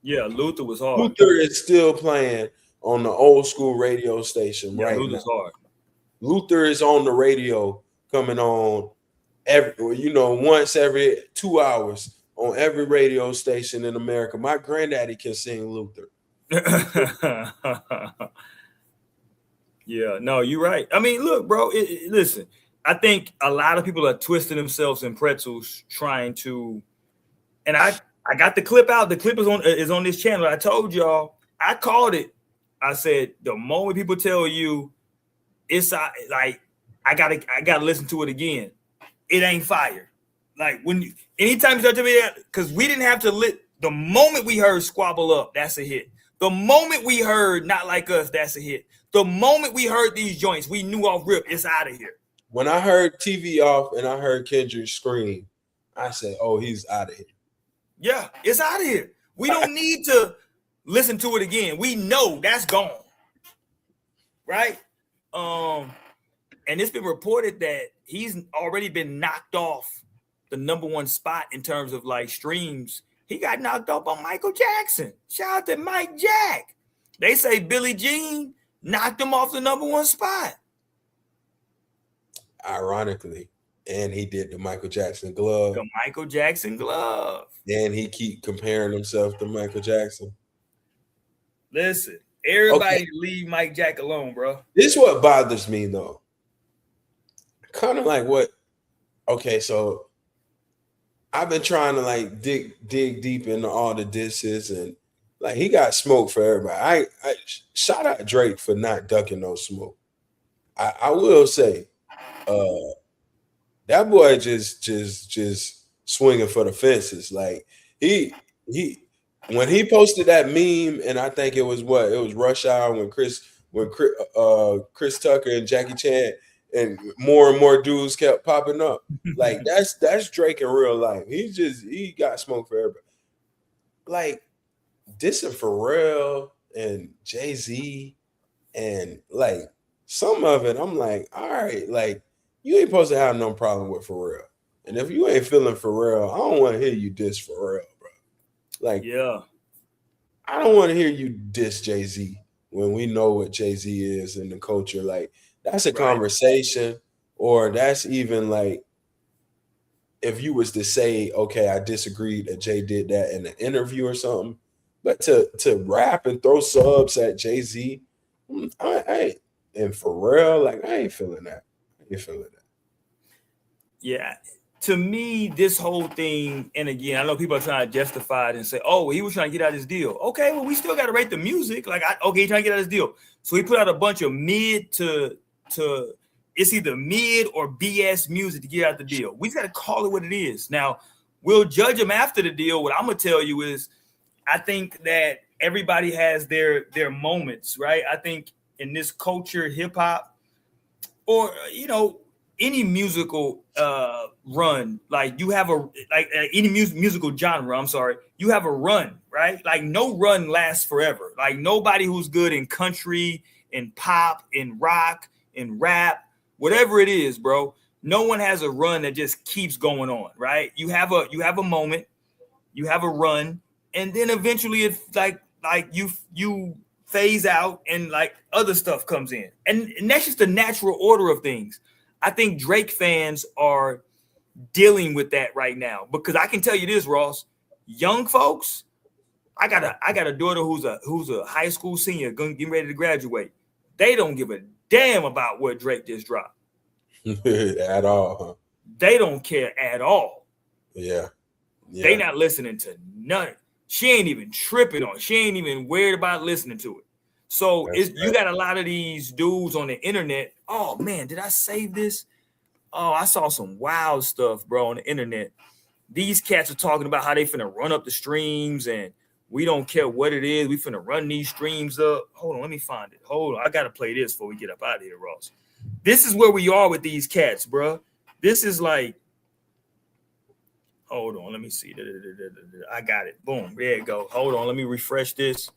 yeah, Luther was hard. Luther is still playing on the old school radio station Yeah, right now. Luther's hard. Luther is on the radio coming on once every 2 hours on every radio station in America. My granddaddy can sing Luther. Yeah, no, you're right. I mean, look, bro. Listen, I think a lot of people are twisting themselves in pretzels trying to. And I got the clip out. The clip is on this channel. I told y'all. I called it. I said the moment people tell you it's like I gotta listen to it again. It ain't fire. Like anytime you start to be that, because we didn't have to the moment we heard Squabble Up, that's a hit. The moment we heard Not Like Us, that's a hit. The moment we heard these joints, we knew off rip, it's out of here. When I heard TV Off and I heard Kendrick scream, I said, "Oh, he's out of here." Yeah, it's out of here. We don't need to listen to it again. We know that's gone. Right? And it's been reported that he's already been knocked off the number one spot in terms of like streams. He got knocked off by Michael Jackson. Shout out to Mike Jack. They say Billie Jean knocked him off the #1 spot. Ironically, and he did the Michael Jackson glove. The Michael Jackson glove. And he keep comparing himself to Michael Jackson. Listen, everybody leave Mike Jack alone, bro. This is what bothers me, though. Kind of like what? Okay, so I've been trying to like dig deep into all the disses, and like he got smoke for everybody. I shout out Drake for not ducking no smoke. I will say, that boy just swinging for the fences. Like he when he posted that meme, and I think it was Rush Hour when Chris Tucker and Jackie Chan and more dudes kept popping up. Like that's Drake in real life. He got smoke for everybody. Like dissing Pharrell and Jay-Z and like some of it, I'm like, all right, like you ain't supposed to have no problem with Pharrell. And if you ain't feeling Pharrell, I don't want to hear you diss Pharrell, bro. Like, yeah, I don't want to hear you diss Jay-Z when we know what Jay-Z is in the culture. Like, that's a conversation, or that's even like if you was to say, okay, I disagree that Jay did that in an interview or something, but to rap and throw subs at Jay-Z, I and Pharrell, like I ain't feeling that. Yeah. To me, this whole thing, and again, I know people are trying to justify it and say, oh, he was trying to get out of his deal. Okay, well, we still got to rate the music. Like, he's trying to get out of his deal. So he put out a bunch of mid to it's either mid or BS music to get out the deal. We just got to call it what it is. Now, we'll judge him after the deal. What I'm going to tell you is I think that everybody has their moments, right? I think in this culture, hip hop, or, you know, any musical run, like you have any musical genre, I'm sorry, you have a run, right? Like no run lasts forever. Like nobody who's good in country, in pop, in rock, in rap, whatever it is, bro, no one has a run that just keeps going on, right? You have a moment, you have a run, and then eventually it's like you phase out and like other stuff comes in. And that's just the natural order of things. I think Drake fans are dealing with that right now because I can tell you this, Ross, young folks, I got a daughter who's a high school senior getting ready to graduate. They don't give a damn about what Drake just dropped. At all, huh? They don't care at all. Yeah. They not listening to none. She ain't even tripping on it. She ain't even worried about listening to it. So you got a lot of these dudes on the internet. Oh man, did I save this? Oh, I saw some wild stuff, bro, on the internet. These cats are talking about how they finna run up the streams and we don't care what it is. We finna run these streams up. Hold on, let me find it. Hold on, I gotta play this before we get up out of here, Ross. This is where we are with these cats, bro. This is like, hold on, let me see. I got it. Boom, there you go. Hold on, let me refresh this.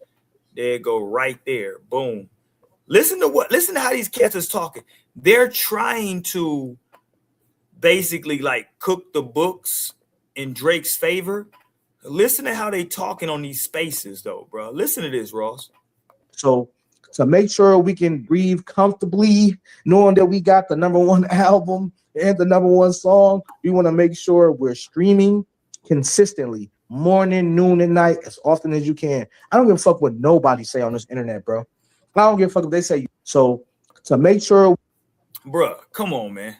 There you go, right there. Boom. Listen to how these cats is talking. They're trying to basically like cook the books in Drake's favor. Listen to how they talking on these spaces, though, bro. Listen to this, Ross. So to make sure we can breathe comfortably, knowing that we got the #1 album and the #1 song, we want to make sure we're streaming consistently, morning, noon, and night, as often as you can. I don't give a fuck what nobody say on this internet, bro. I don't give a fuck if they say. So to make sure, bro, come on, man.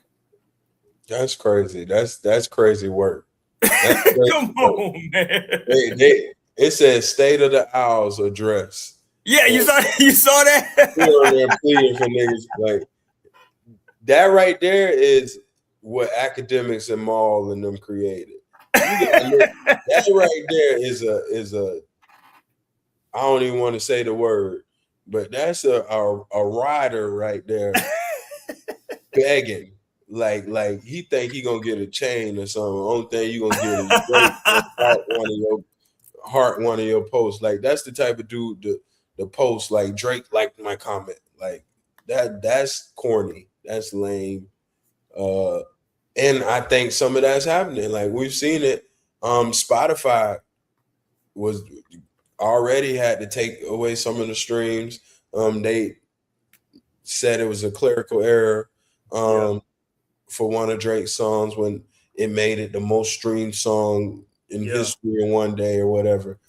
That's crazy. That's crazy work. That's crazy come on, man. It says State of the Owls address. Yeah, you saw that? They're pleading for niggas. Like that right there is what academics and Maul and them created. That right there is a I don't even want to say the word, but that's a rider right there begging. Like he think he gonna get a chain or something. The only thing you gonna get is heart one of your posts. Like that's the type of dude the post like Drake liked my comment. Like that's corny. That's lame. And I think some of that's happening. Like we've seen it. Spotify was already had to take away some of the streams. They said it was a clerical error for one of Drake's songs when it made it the most streamed song in history in one day or whatever.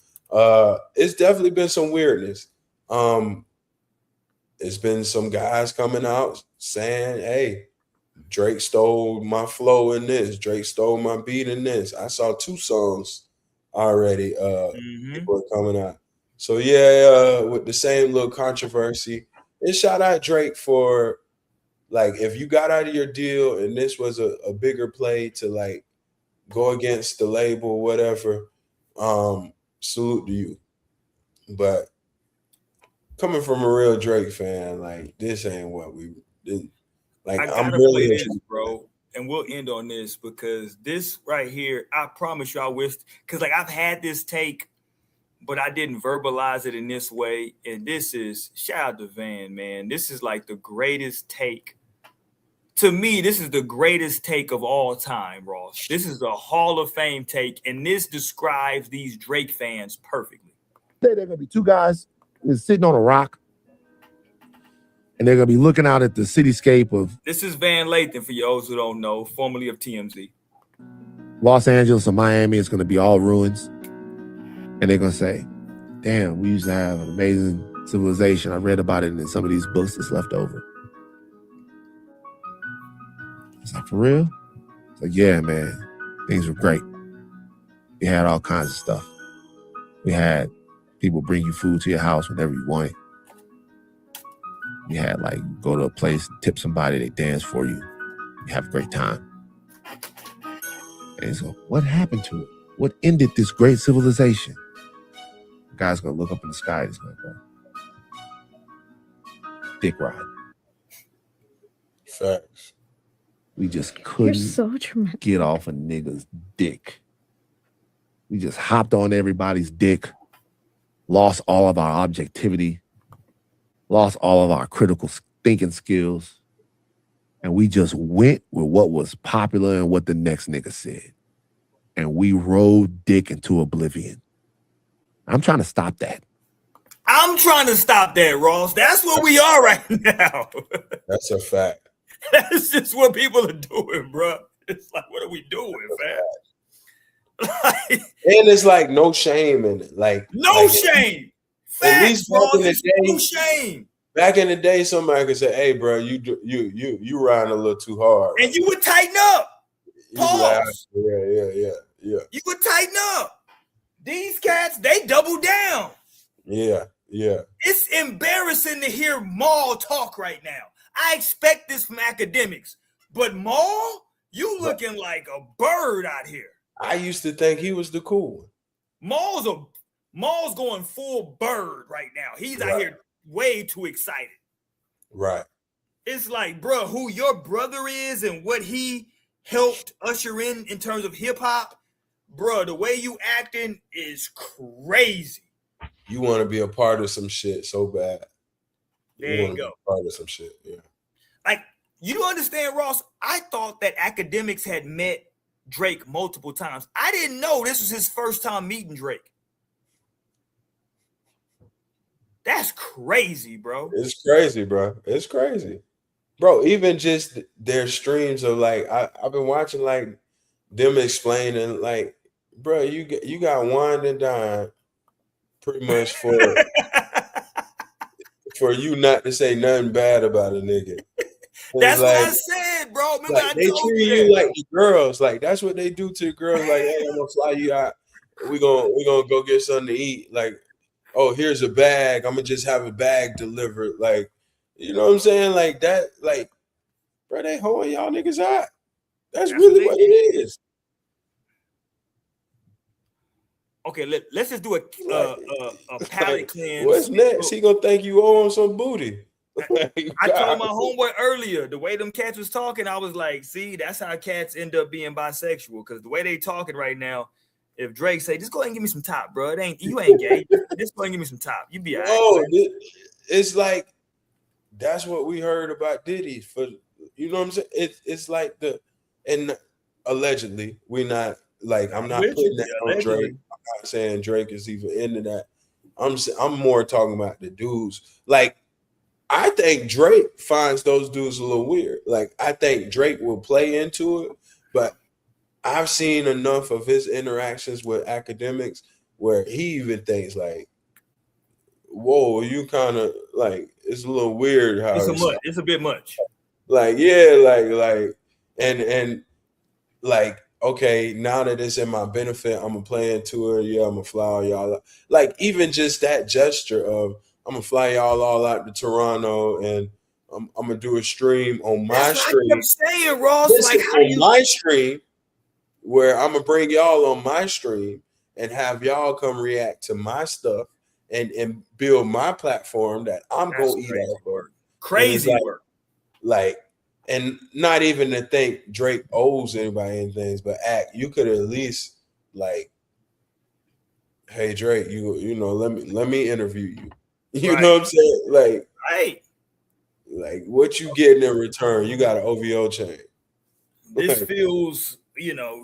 It's definitely been some weirdness. It's been some guys coming out saying, hey, Drake stole my flow in this. Drake stole my beat in this. I saw 2 songs already. People are coming out. So yeah, with the same little controversy. And shout out Drake for, like, if you got out of your deal and this was a bigger play to like go against the label or whatever, salute to you. But coming from a real Drake fan, like, this ain't what we did. Like, I'm really play this, bro, and we'll end on this because this right here, I promise you, I wish, because like I've had this take, but I didn't verbalize it in this way. And this is, shout out to Van, man. This is like the greatest take. To me, this is the greatest take of all time, Ross. This is a Hall of Fame take, and this describes these Drake fans perfectly. They're going to be 2 guys sitting on a rock, and they're going to be looking out at the cityscape of... This is Van Lathan, for those who don't know, formerly of TMZ. Los Angeles or Miami. It's going to be all ruins. And they're going to say, damn, we used to have an amazing civilization. I read about it in some of these books that's left over. It's like, for real? It's like, yeah, man, things were great. We had all kinds of stuff. We had people bring you food to your house whenever you wanted. You had, like, go to a place, tip somebody, they dance for you. You have a great time. And so, what happened to it? What ended this great civilization? The guy's going to look up in the sky and he's going to go, dick ride. Facts. We just couldn't so get off a nigga's dick. We just hopped on everybody's dick, lost all of our objectivity, lost all of our critical thinking skills, and we just went with what was popular and what the next nigga said. And we rode dick into oblivion. I'm trying to stop that. I'm trying to stop that, Ross. That's what we are right now. That's a fact. That's just what people are doing, bro. It's like, what are we doing, man? And it's like no shame in it. Like shame. Facts, at least back in the day, no shame. Back in the day, somebody could say, "Hey, bro, you riding a little too hard," and you would tighten up. Pause. Yeah. You would tighten up. These cats, they double down. Yeah. It's embarrassing to hear Maul talk right now. I expect this from academics, but Maul, you looking like a bird out here. I used to think he was the cool one. Maul's going full bird right now. He's out here way too excited. Right. It's like, bro, who your brother is and what he helped usher in terms of hip hop, bro, the way you acting is crazy. You want to be a part of some shit so bad. There you go. Part of some shit, yeah. Like, you understand, Ross? I thought that academics had met Drake multiple times. I didn't know this was his first time meeting Drake. That's crazy, bro. It's crazy, bro. It's crazy. Bro, even just their streams of, like, I've been watching, like, them explaining, like, bro, you got wined and dined pretty much for you not to say nothing bad about a nigga. That's like, what I said, bro. Remember, like, they treat you like the girls. Like, that's what they do to the girls. Like, hey, I'm gonna fly you out. We gonna go get something to eat. Like, oh, here's a bag. I'm gonna just have a bag delivered. Like, you know what I'm saying? Like that. Like, bro, they holding y'all niggas out. That's really what it is. Okay, let's just do a palate cleanse. What's next? He gonna think you owe him some booty. I told my homeboy earlier, the way them cats was talking, I was like, see, that's how cats end up being bisexual. Because the way they talking right now, if Drake say, just go ahead and give me some top, bro. You ain't gay. Just go ahead and give me some top. You be all right. Oh, it's like, that's what we heard about Diddy. For, you know what I'm saying? It's like and allegedly, we're not, like, I'm not putting that on Drake. not saying Drake is even into that. I'm more talking about the dudes. Like, I think Drake finds those dudes a little weird. Like, I think Drake will play into it, but I've seen enough of his interactions with academics where he even thinks like, whoa, you kind of like, it's a little weird how It's a bit much. like, yeah, and like, okay, now that it's in my benefit, I'm gonna play into it. Yeah, I'm gonna fly y'all out. Like, even just that gesture of I'm gonna fly y'all all out to Toronto and I'm gonna do a stream on my stream. I kept saying, Ross, Listen, like, how do you? my stream, where I'm gonna bring y'all on my stream and have y'all come react to my stuff and build my platform that I'm gonna eat off of. Crazy work. Like, and not even to think Drake owes anybody anything, but you could at least like, hey Drake, you know, let me interview you. You know what I'm saying? Like, like what you getting in return? You got an OVO chain. This feels,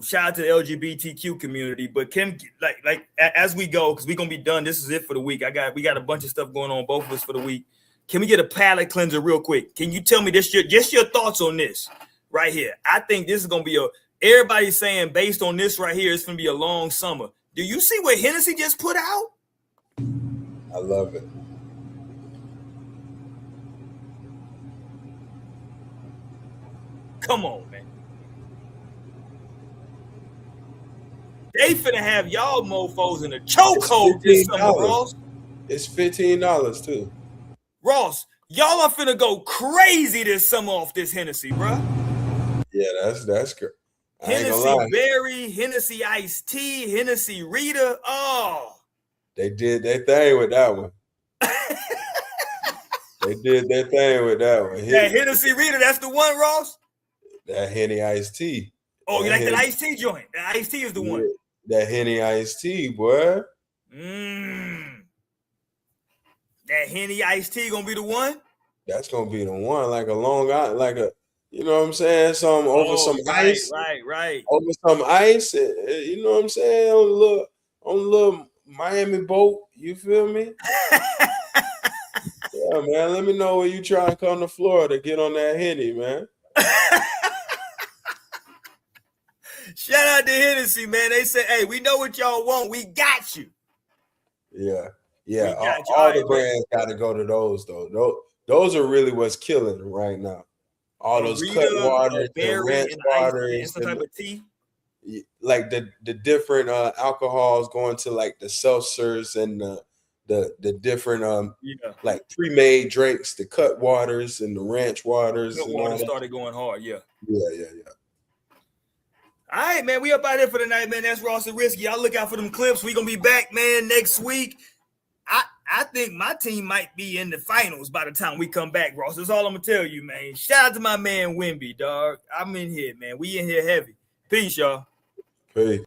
shout out to the LGBTQ community, but Kim, like as we go, because we're gonna be done. This is it for the week. We got a bunch of stuff going on, both of us for the week. Can we get a palate cleanser real quick? Can you tell me just your thoughts on this right here? I think this is gonna be everybody's saying based on this right here, it's gonna be a long summer. Do you see what Hennessy just put out? I love it. Come on, man. They finna have y'all mofos in a chokehold this summer, Ross. It's $15 too. Ross, y'all are finna go crazy this summer off this Hennessy, bro. Yeah, that's good. Hennessy Berry, Hennessy Iced Tea, Hennessy Rita. Oh, they did their thing with that one. They did their thing with that one. That Hennessy Rita, that's the one, Ross. That Henny Iced Tea. Oh, you like that iced tea joint? That iced tea is the one. That Henny Iced Tea, boy. That Henny Iced Tea gonna be the one? That's gonna be the one, like a long, like a, you know what I'm saying? Some over some ice. Right. Over some ice, you know what I'm saying? On a little Miami boat, you feel me? Yeah, man. Let me know when you try and come to Florida, get on that Henny, man. Shout out to Hennessy, man. They said, hey, we know what y'all want. We got you. Yeah. All the brands got to go to those, though. Those are really what's killing them right now. All those cut waters, the ranch waters, some type of tea. Like the different alcohols going to like the seltzers and the different like pre-made drinks, the cut waters and the ranch waters. Cut water started going hard, yeah. Yeah. All right, man. We up out here for the night, man. That's Ross and Risky. Y'all look out for them clips. We gonna be back, man, next week. I think my team might be in the finals by the time we come back, Ross. That's all I'm gonna tell you, man. Shout out to my man Wemby, dog. I'm in here, man. We in here heavy. Peace, y'all. Peace.